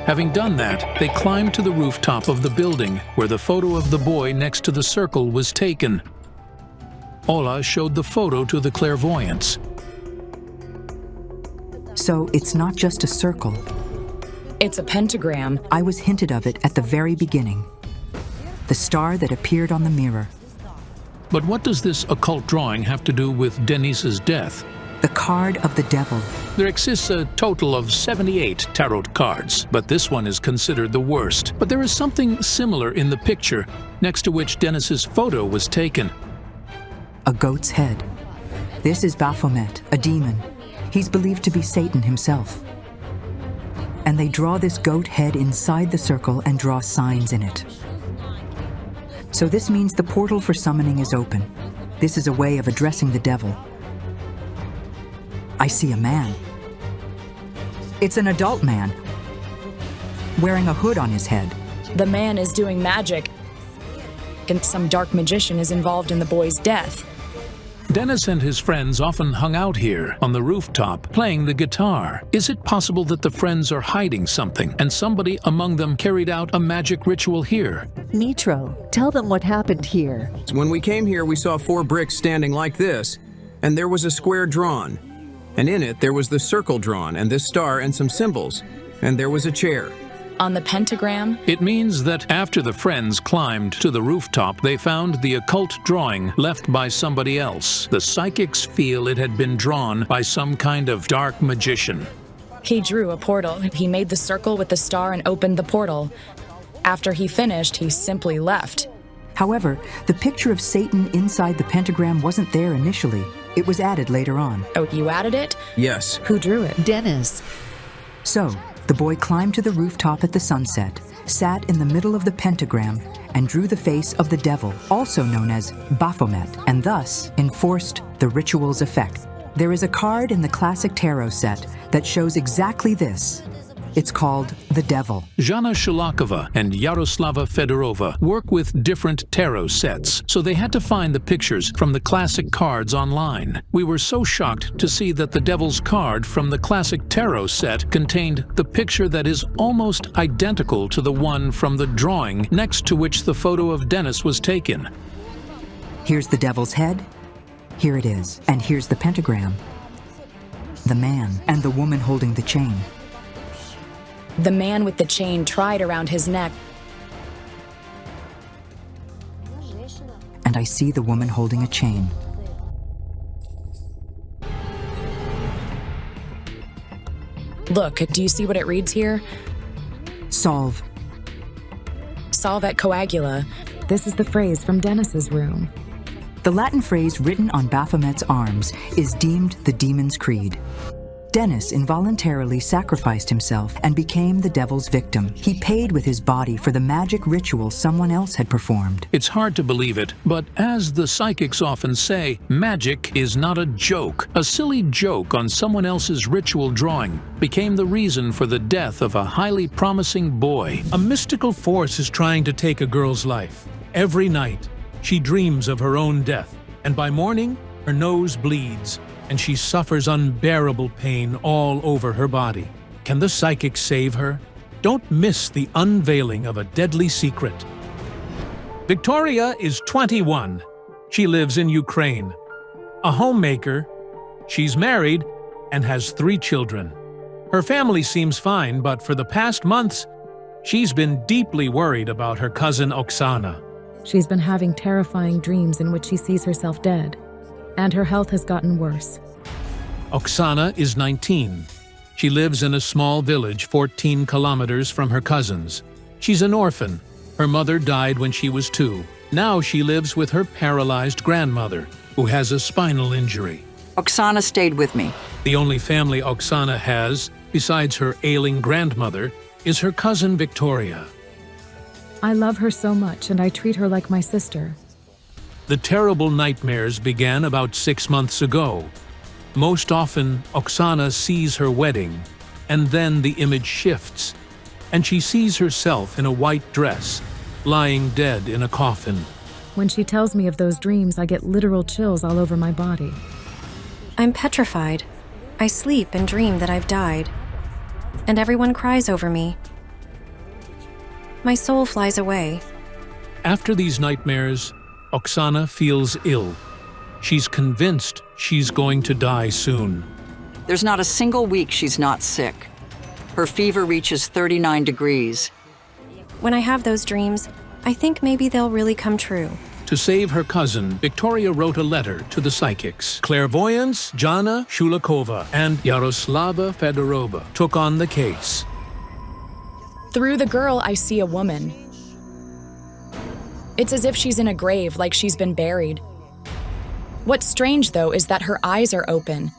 Having done that, they climbed to the rooftop of the building where the photo of the boy next to the circle was taken. Ola showed the photo to the clairvoyants. So it's not just a circle. It's a pentagram. I was hinted of it at the very beginning. The star that appeared on the mirror. But what does this occult drawing have to do with Denise's death? The card of the devil. There exists a total of 78 tarot cards, but this one is considered the worst. But there is something similar in the picture, next to which Dennis's photo was taken. A goat's head. This is Baphomet, a demon. He's believed to be Satan himself. And they draw this goat head inside the circle and draw signs in it. So this means the portal for summoning is open. This is a way of addressing the devil. I see a man. It's an adult man, wearing a hood on his head. The man is doing magic, and some dark magician is involved in the boy's death. Dennis and his friends often hung out here on the rooftop playing the guitar. Is it possible that the friends are hiding something and somebody among them carried out a magic ritual here? Nitro, tell them what happened here. When we came here, we saw 4 bricks standing like this, and there was a square drawn. And in it, there was the circle drawn, and this star and some symbols. And there was a chair. On the pentagram? It means that after the friends climbed to the rooftop, they found the occult drawing left by somebody else. The psychics feel it had been drawn by some kind of dark magician. He drew a portal. He made the circle with the star and opened the portal. After he finished, he simply left. However, the picture of Satan inside the pentagram wasn't there initially. It was added later on. Oh, you added it? Yes. Who drew it? Dennis. So, the boy climbed to the rooftop at the sunset, sat in the middle of the pentagram, and drew the face of the devil, also known as Baphomet, and thus enforced the ritual's effect. There is a card in the classic tarot set that shows exactly this. It's called the devil. Jana Shulakova and Yaroslava Fedorova work with different tarot sets, so they had to find the pictures from the classic cards online. We were so shocked to see that the devil's card from the classic tarot set contained the picture that is almost identical to the one from the drawing next to which the photo of Dennis was taken. Here's the devil's head. Here it is. And here's the pentagram. The man and the woman holding the chain. The man with the chain tied around his neck. And I see the woman holding a chain. Look, do you see what it reads here? Solve. Solve et coagula. This is the phrase from Dennis's room. The Latin phrase written on Baphomet's arms is deemed the demon's creed. Dennis involuntarily sacrificed himself and became the devil's victim. He paid with his body for the magic ritual someone else had performed. It's hard to believe it, but as the psychics often say, magic is not a joke. A silly joke on someone else's ritual drawing became the reason for the death of a highly promising boy. A mystical force is trying to take a girl's life. Every night, she dreams of her own death, and by morning, her nose bleeds, and she suffers unbearable pain all over her body. Can the psychic save her? Don't miss the unveiling of a deadly secret. Victoria is 21. She lives in Ukraine. A homemaker, she's married and has 3 children. Her family seems fine, but for the past months, she's been deeply worried about her cousin Oksana. She's been having terrifying dreams in which she sees herself dead, and her health has gotten worse. Oksana is 19. She lives in a small village 14 kilometers from her cousins. She's an orphan. Her mother died when she was 2. Now she lives with her paralyzed grandmother, who has a spinal injury. Oksana stayed with me. The only family Oksana has, besides her ailing grandmother, is her cousin Victoria. I love her so much, and I treat her like my sister. The terrible nightmares began about 6 months ago. Most often, Oksana sees her wedding, and then the image shifts, and she sees herself in a white dress, lying dead in a coffin. When she tells me of those dreams, I get literal chills all over my body. I'm petrified. I sleep and dream that I've died. And everyone cries over me. My soul flies away. After these nightmares, Oksana feels ill. She's convinced she's going to die soon. There's not a single week she's not sick. Her fever reaches 39 degrees. When I have those dreams, I think maybe they'll really come true. To save her cousin, Victoria wrote a letter to the psychics. Clairvoyants Jana Shulakova and Yaroslava Fedorova took on the case. Through the girl, I see a woman. It's as if she's in a grave, like she's been buried. What's strange, though, is that her eyes are open,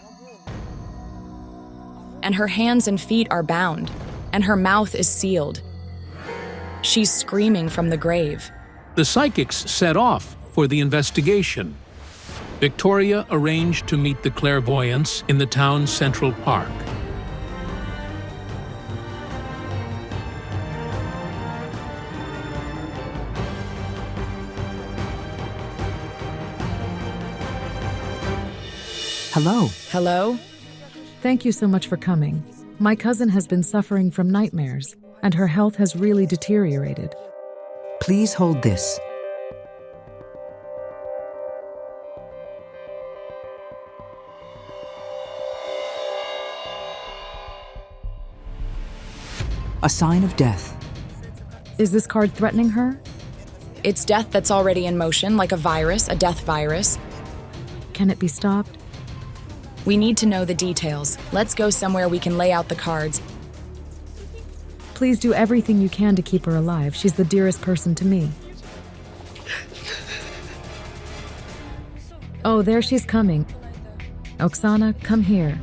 and her hands and feet are bound, and her mouth is sealed. She's screaming from the grave. The psychics set off for the investigation. Victoria arranged to meet the clairvoyants in the town's Central Park. Hello. Hello? Thank you so much for coming. My cousin has been suffering from nightmares, and her health has really deteriorated. Please hold this. A sign of death. Is this card threatening her? It's death that's already in motion, like a virus, a death virus. Can it be stopped? We need to know the details. Let's go somewhere we can lay out the cards. Please do everything you can to keep her alive. She's the dearest person to me. Oh, there she's coming. Oksana, come here.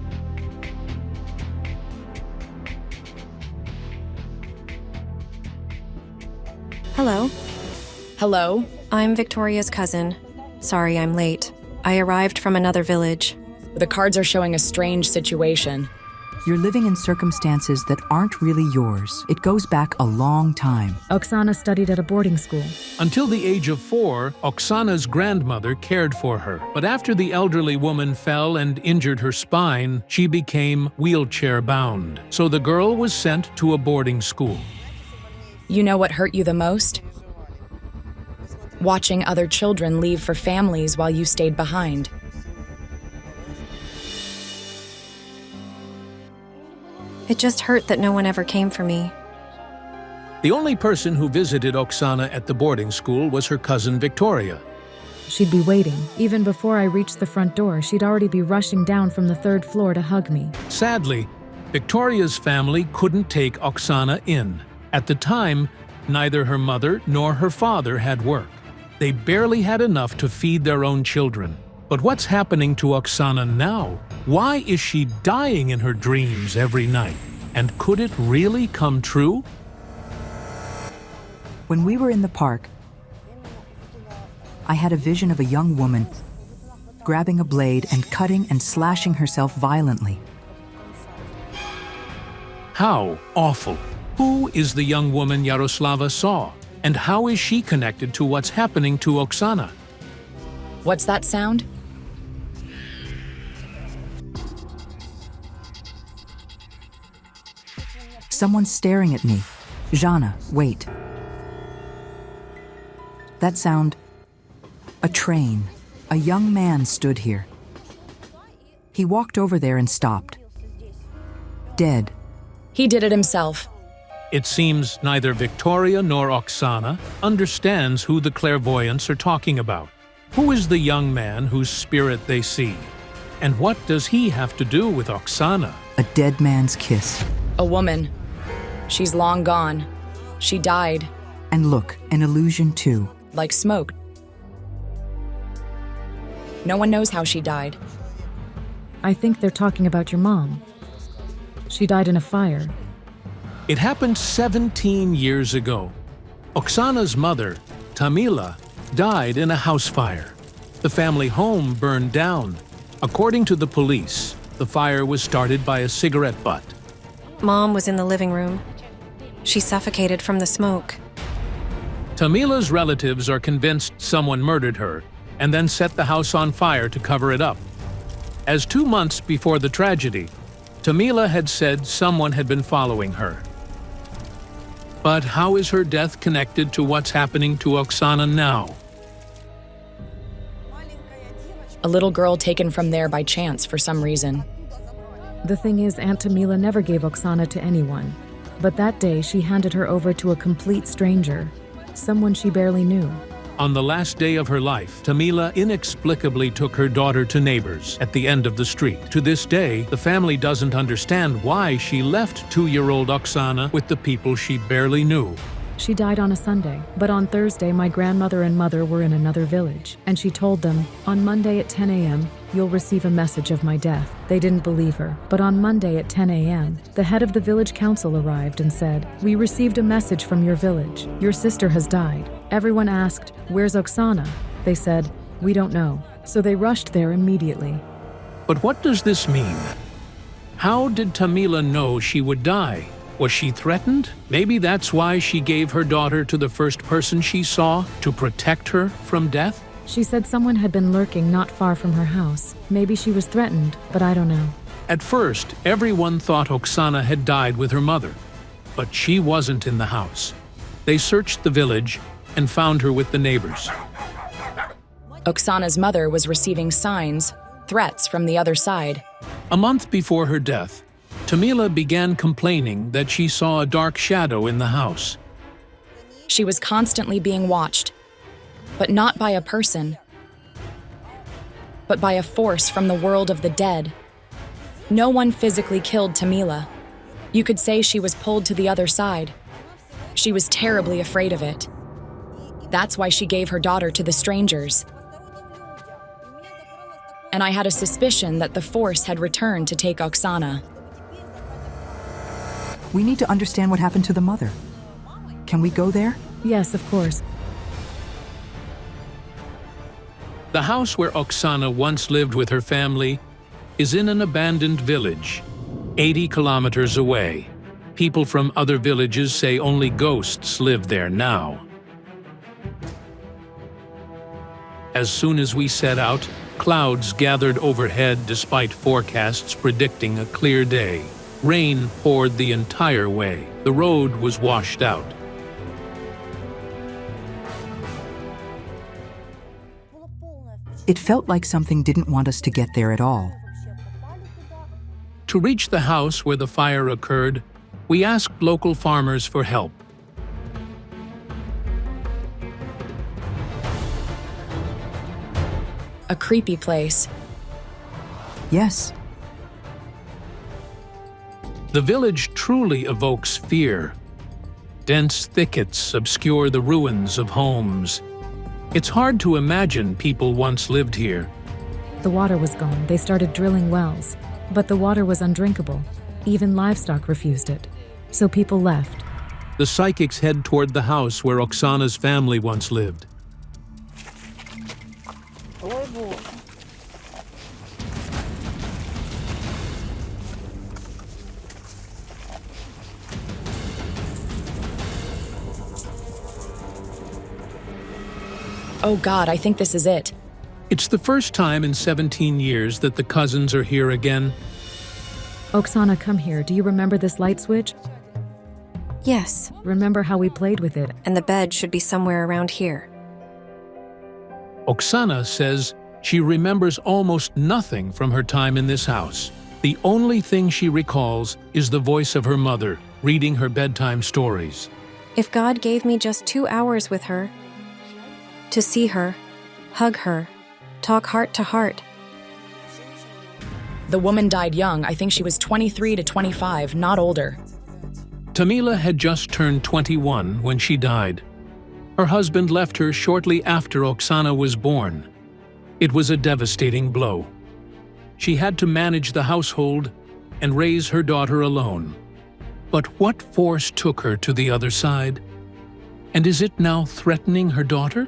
Hello. Hello? I'm Victoria's cousin. Sorry I'm late. I arrived from another village. The cards are showing a strange situation. You're living in circumstances that aren't really yours. It goes back a long time. Oksana studied at a boarding school. Until the age of 4, Oksana's grandmother cared for her. But after the elderly woman fell and injured her spine, she became wheelchair-bound. So the girl was sent to a boarding school. You know what hurt you the most? Watching other children leave for families while you stayed behind. It just hurt that no one ever came for me. The only person who visited Oksana at the boarding school was her cousin Victoria. She'd be waiting. Even before I reached the front door, she'd already be rushing down from the 3rd floor to hug me. Sadly, Victoria's family couldn't take Oksana in. At the time, neither her mother nor her father had work. They barely had enough to feed their own children. But what's happening to Oksana now? Why is she dying in her dreams every night? And could it really come true? When we were in the park, I had a vision of a young woman grabbing a blade and cutting and slashing herself violently. How awful! Who is the young woman Yaroslava saw? And how is she connected to what's happening to Oksana? What's that sound? Someone's staring at me. Jana, wait. That sound... A train. A young man stood here. He walked over there and stopped. Dead. He did it himself. It seems neither Victoria nor Oksana understands who the clairvoyants are talking about. Who is the young man whose spirit they see? And what does he have to do with Oksana? A dead man's kiss. A woman. She's long gone. She died. And look, an illusion too. Like smoke. No one knows how she died. I think they're talking about your mom. She died in a fire. It happened 17 years ago. Oksana's mother, Tamila, died in a house fire. The family home burned down. According to the police, the fire was started by a cigarette butt. Mom was in the living room. She suffocated from the smoke. Tamila's relatives are convinced someone murdered her and then set the house on fire to cover it up. As 2 months before the tragedy, Tamila had said someone had been following her. But how is her death connected to what's happening to Oksana now? A little girl taken from there by chance for some reason. The thing is, Aunt Tamila never gave Oksana to anyone. But that day, she handed her over to a complete stranger, someone she barely knew. On the last day of her life, Tamila inexplicably took her daughter to neighbors at the end of the street. To this day, the family doesn't understand why she left 2-year-old Oksana with the people she barely knew. She died on a Sunday, but on Thursday my grandmother and mother were in another village, and she told them, on Monday at 10 a.m., you'll receive a message of my death. They didn't believe her, but on Monday at 10 a.m., the head of the village council arrived and said, we received a message from your village. Your sister has died. Everyone asked, where's Oksana? They said, we don't know. So they rushed there immediately. But what does this mean? How did Tamila know she would die? Was she threatened? Maybe that's why she gave her daughter to the first person she saw to protect her from death? She said someone had been lurking not far from her house. Maybe she was threatened, but I don't know. At first, everyone thought Oksana had died with her mother, but she wasn't in the house. They searched the village and found her with the neighbors. Oksana's mother was receiving signs, threats from the other side. A month before her death, Tamila began complaining that she saw a dark shadow in the house. She was constantly being watched, but not by a person, but by a force from the world of the dead. No one physically killed Tamila. You could say she was pulled to the other side. She was terribly afraid of it. That's why she gave her daughter to the strangers. And I had a suspicion that the force had returned to take Oksana. We need to understand what happened to the mother. Can we go there? Yes, of course. The house where Oksana once lived with her family is in an abandoned village, 80 kilometers away. People from other villages say only ghosts live there now. As soon as we set out, clouds gathered overhead despite forecasts predicting a clear day. Rain poured the entire way. The road was washed out. It felt like something didn't want us to get there at all. To reach the house where the fire occurred, we asked local farmers for help. A creepy place. Yes. The village truly evokes fear. Dense thickets obscure the ruins of homes. It's hard to imagine people once lived here. The water was gone. They started drilling wells, but the water was undrinkable. Even livestock refused it. So people left. The psychics head toward the house where Oksana's family once lived. Oh God, I think this is it. It's the first time in 17 years that the cousins are here again. Oksana, come here. Do you remember this light switch? Yes. Remember how we played with it? And the bed should be somewhere around here. Oksana says she remembers almost nothing from her time in this house. The only thing she recalls is the voice of her mother reading her bedtime stories. If God gave me just 2 hours with her, to see her, hug her, talk heart to heart. The woman died young. I think she was 23 to 25, not older. Tamila had just turned 21 when she died. Her husband left her shortly after Oksana was born. It was a devastating blow. She had to manage the household and raise her daughter alone. But what force took her to the other side? And is it now threatening her daughter?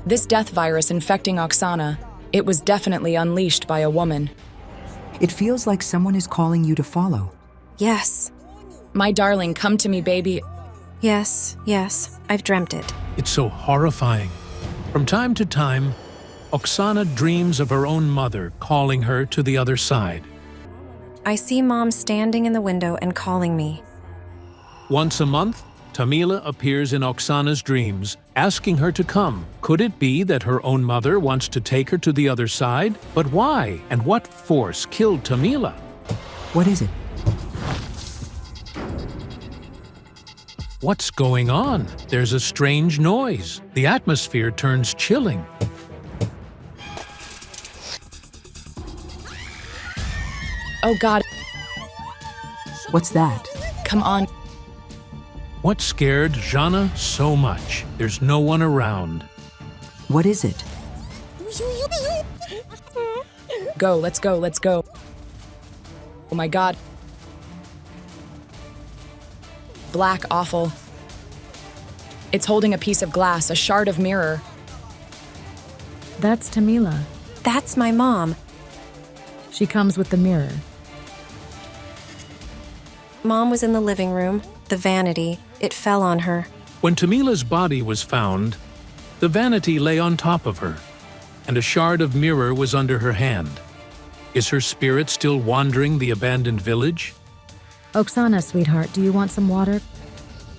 This death virus infecting Oksana, it was definitely unleashed by a woman. It feels like someone is calling you to follow. Yes. My darling, come to me, baby. Yes, I've dreamt it. It's so horrifying. From time to time, Oksana dreams of her own mother calling her to the other side. I see Mom standing in the window and calling me. Once a month, Tamila appears in Oksana's dreams, asking her to come. Could it be that her own mother wants to take her to the other side? But why? And what force killed Tamila? What is it? What's going on? There's a strange noise. The atmosphere turns chilling. Oh God. What's that? Come on. What scared Jana so much? There's no one around. What is it? Go, let's go, let's go. Oh my God. Black, awful. It's holding a piece of glass, a shard of mirror. That's Tamila. That's my mom. She comes with the mirror. Mom was in the living room, the vanity. It fell on her. When Tamila's body was found, the vanity lay on top of her, and a shard of mirror was under her hand. Is her spirit still wandering the abandoned village? Oksana, sweetheart, do you want some water?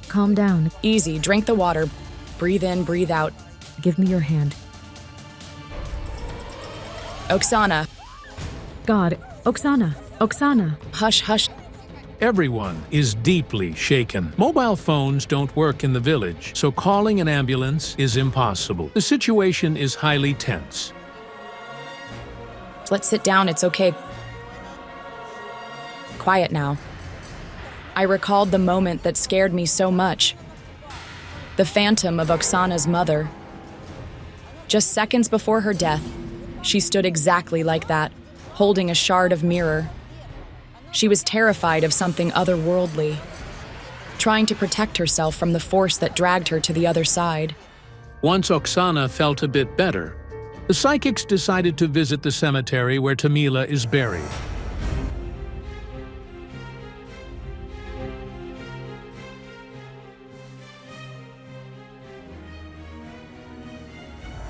Calm down. Easy, drink the water. Breathe in, breathe out. Give me your hand. Oksana. God, Oksana, Oksana. Hush, hush. Everyone is deeply shaken. Mobile phones don't work in the village, so calling an ambulance is impossible. The situation is highly tense. Let's sit down, it's okay. Quiet now. I recalled the moment that scared me so much. The phantom of Oksana's mother. Just seconds before her death, she stood exactly like that, holding a shard of mirror. She was terrified of something otherworldly, trying to protect herself from the force that dragged her to the other side. Once Oksana felt a bit better, the psychics decided to visit the cemetery where Tamila is buried.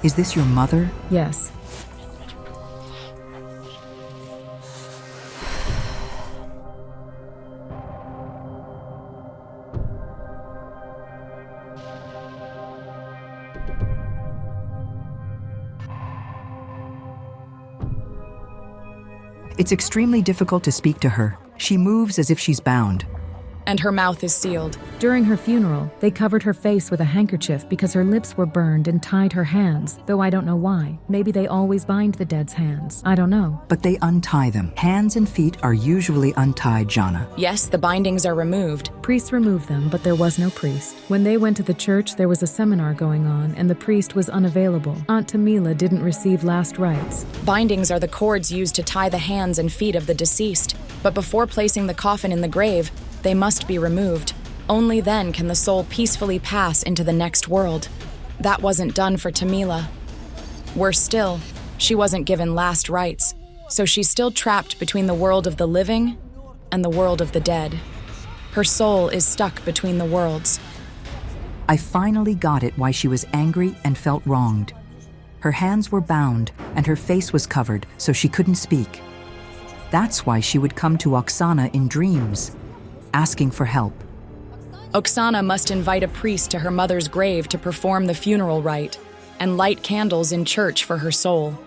Is this your mother? Yes. It's extremely difficult to speak to her. She moves as if she's bound. And her mouth is sealed. During her funeral, they covered her face with a handkerchief because her lips were burned and tied her hands, though I don't know why. Maybe they always bind the dead's hands. I don't know. But they untie them. Hands and feet are usually untied, Jana. Yes, the bindings are removed. Priests removed them, but there was no priest. When they went to the church, there was a seminar going on, and the priest was unavailable. Aunt Tamila didn't receive last rites. Bindings are the cords used to tie the hands and feet of the deceased. But before placing the coffin in the grave, they must be removed. Only then can the soul peacefully pass into the next world. That wasn't done for Tamila. Worse still, she wasn't given last rites, so she's still trapped between the world of the living and the world of the dead. Her soul is stuck between the worlds. I finally got it why she was angry and felt wronged. Her hands were bound and her face was covered, so she couldn't speak. That's why she would come to Oksana in dreams, asking for help. Oksana must invite a priest to her mother's grave to perform the funeral rite and light candles in church for her soul.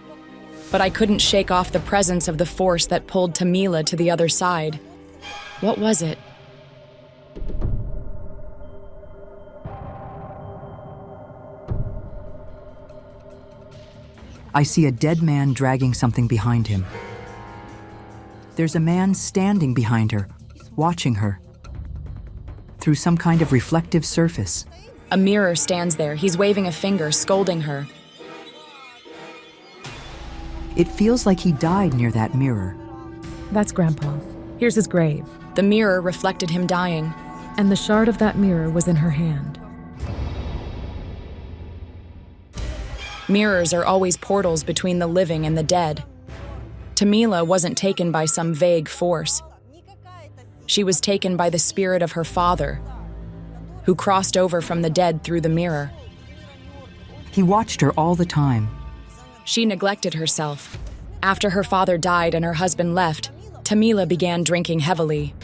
But I couldn't shake off the presence of the force that pulled Tamila to the other side. What was it? I see a dead man dragging something behind him. There's a man standing behind her, watching her through some kind of reflective surface. A mirror stands there. He's waving a finger, scolding her. It feels like he died near that mirror. That's Grandpa. Here's his grave. The mirror reflected him dying. And the shard of that mirror was in her hand. Mirrors are always portals between the living and the dead. Tamila wasn't taken by some vague force. She was taken by the spirit of her father, who crossed over from the dead through the mirror. He watched her all the time. She neglected herself. After her father died and her husband left, Tamila began drinking heavily.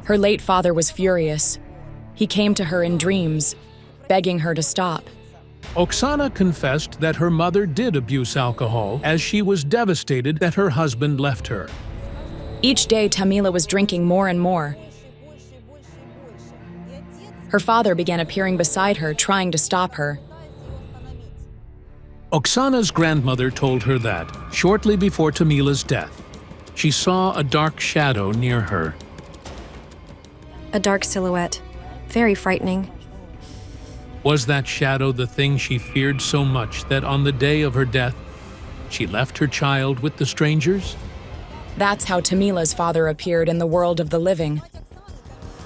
Her late father was furious. He came to her in dreams, begging her to stop. Oksana confessed that her mother did abuse alcohol as she was devastated that her husband left her. Each day, Tamila was drinking more and more. Her father began appearing beside her, trying to stop her. Oksana's grandmother told her that, shortly before Tamila's death, she saw a dark shadow near her. A dark silhouette. Very frightening. Was that shadow the thing she feared so much that on the day of her death, she left her child with the strangers? That's how Tamila's father appeared in the world of the living.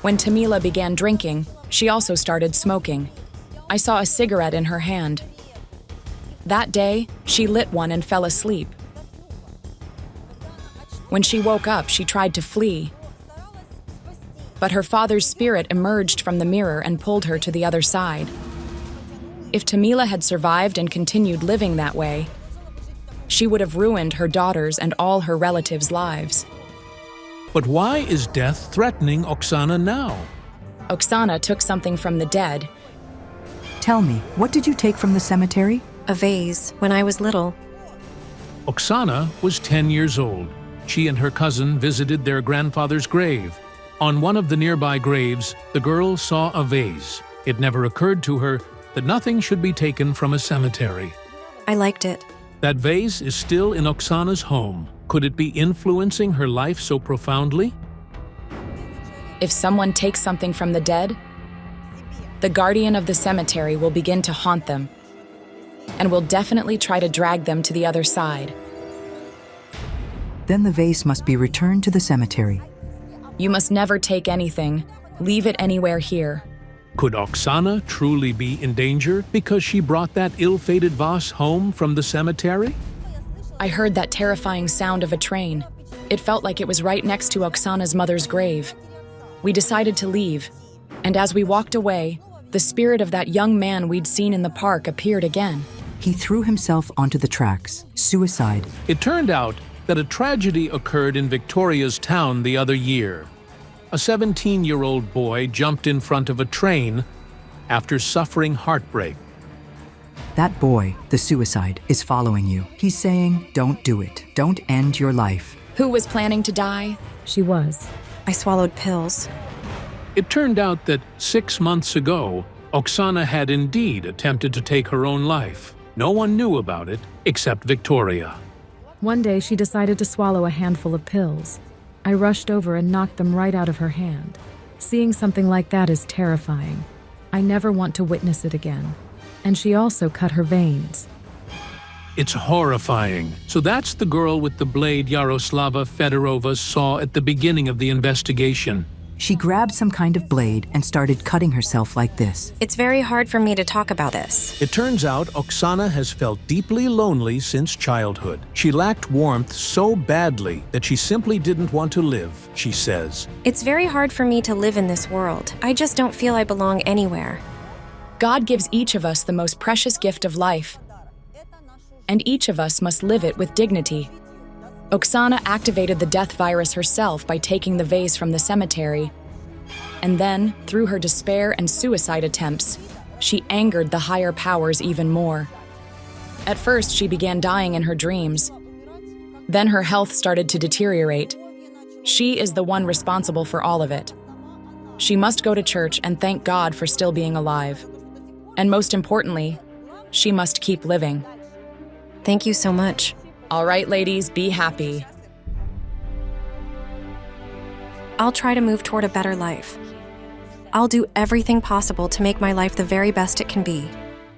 When Tamila began drinking, she also started smoking. I saw a cigarette in her hand. That day, she lit one and fell asleep. When she woke up, she tried to flee. But her father's spirit emerged from the mirror and pulled her to the other side. If Tamila had survived and continued living that way, she would have ruined her daughter's and all her relatives' lives. But why is death threatening Oksana now? Oksana took something from the dead. Tell me, what did you take from the cemetery? A vase, when I was little. Oksana was 10 years old. She and her cousin visited their grandfather's grave. On one of the nearby graves, the girl saw a vase. It never occurred to her that nothing should be taken from a cemetery. I liked it. That vase is still in Oksana's home. Could it be influencing her life so profoundly? If someone takes something from the dead, the guardian of the cemetery will begin to haunt them and will definitely try to drag them to the other side. Then the vase must be returned to the cemetery. You must never take anything. Leave it anywhere here. Could Oksana truly be in danger because she brought that ill-fated vase home from the cemetery? I heard that terrifying sound of a train. It felt like it was right next to Oksana's mother's grave. We decided to leave, and as we walked away, the spirit of that young man we'd seen in the park appeared again. He threw himself onto the tracks. Suicide. It turned out that a tragedy occurred in Victoria's town the other year. A 17-year-old boy jumped in front of a train after suffering heartbreak. That boy, the suicide, is following you. He's saying, don't do it. Don't end your life. Who was planning to die? She was. I swallowed pills. It turned out that 6 months ago, Oksana had indeed attempted to take her own life. No one knew about it except Victoria. One day she decided to swallow a handful of pills. I rushed over and knocked them right out of her hand. Seeing something like that is terrifying. I never want to witness it again. And she also cut her veins. It's horrifying. So that's the girl with the blade Yaroslava Fedorova saw at the beginning of the investigation. She grabbed some kind of blade and started cutting herself like this. It's very hard for me to talk about this. It turns out Oksana has felt deeply lonely since childhood. She lacked warmth so badly that she simply didn't want to live, she says. It's very hard for me to live in this world. I just don't feel I belong anywhere. God gives each of us the most precious gift of life, and each of us must live it with dignity. Oksana activated the death virus herself by taking the vase from the cemetery. And then, through her despair and suicide attempts, she angered the higher powers even more. At first, she began dying in her dreams. Then her health started to deteriorate. She is the one responsible for all of it. She must go to church and thank God for still being alive. And most importantly, she must keep living. Thank you so much. All right, ladies, be happy. I'll try to move toward a better life. I'll do everything possible to make my life the very best it can be.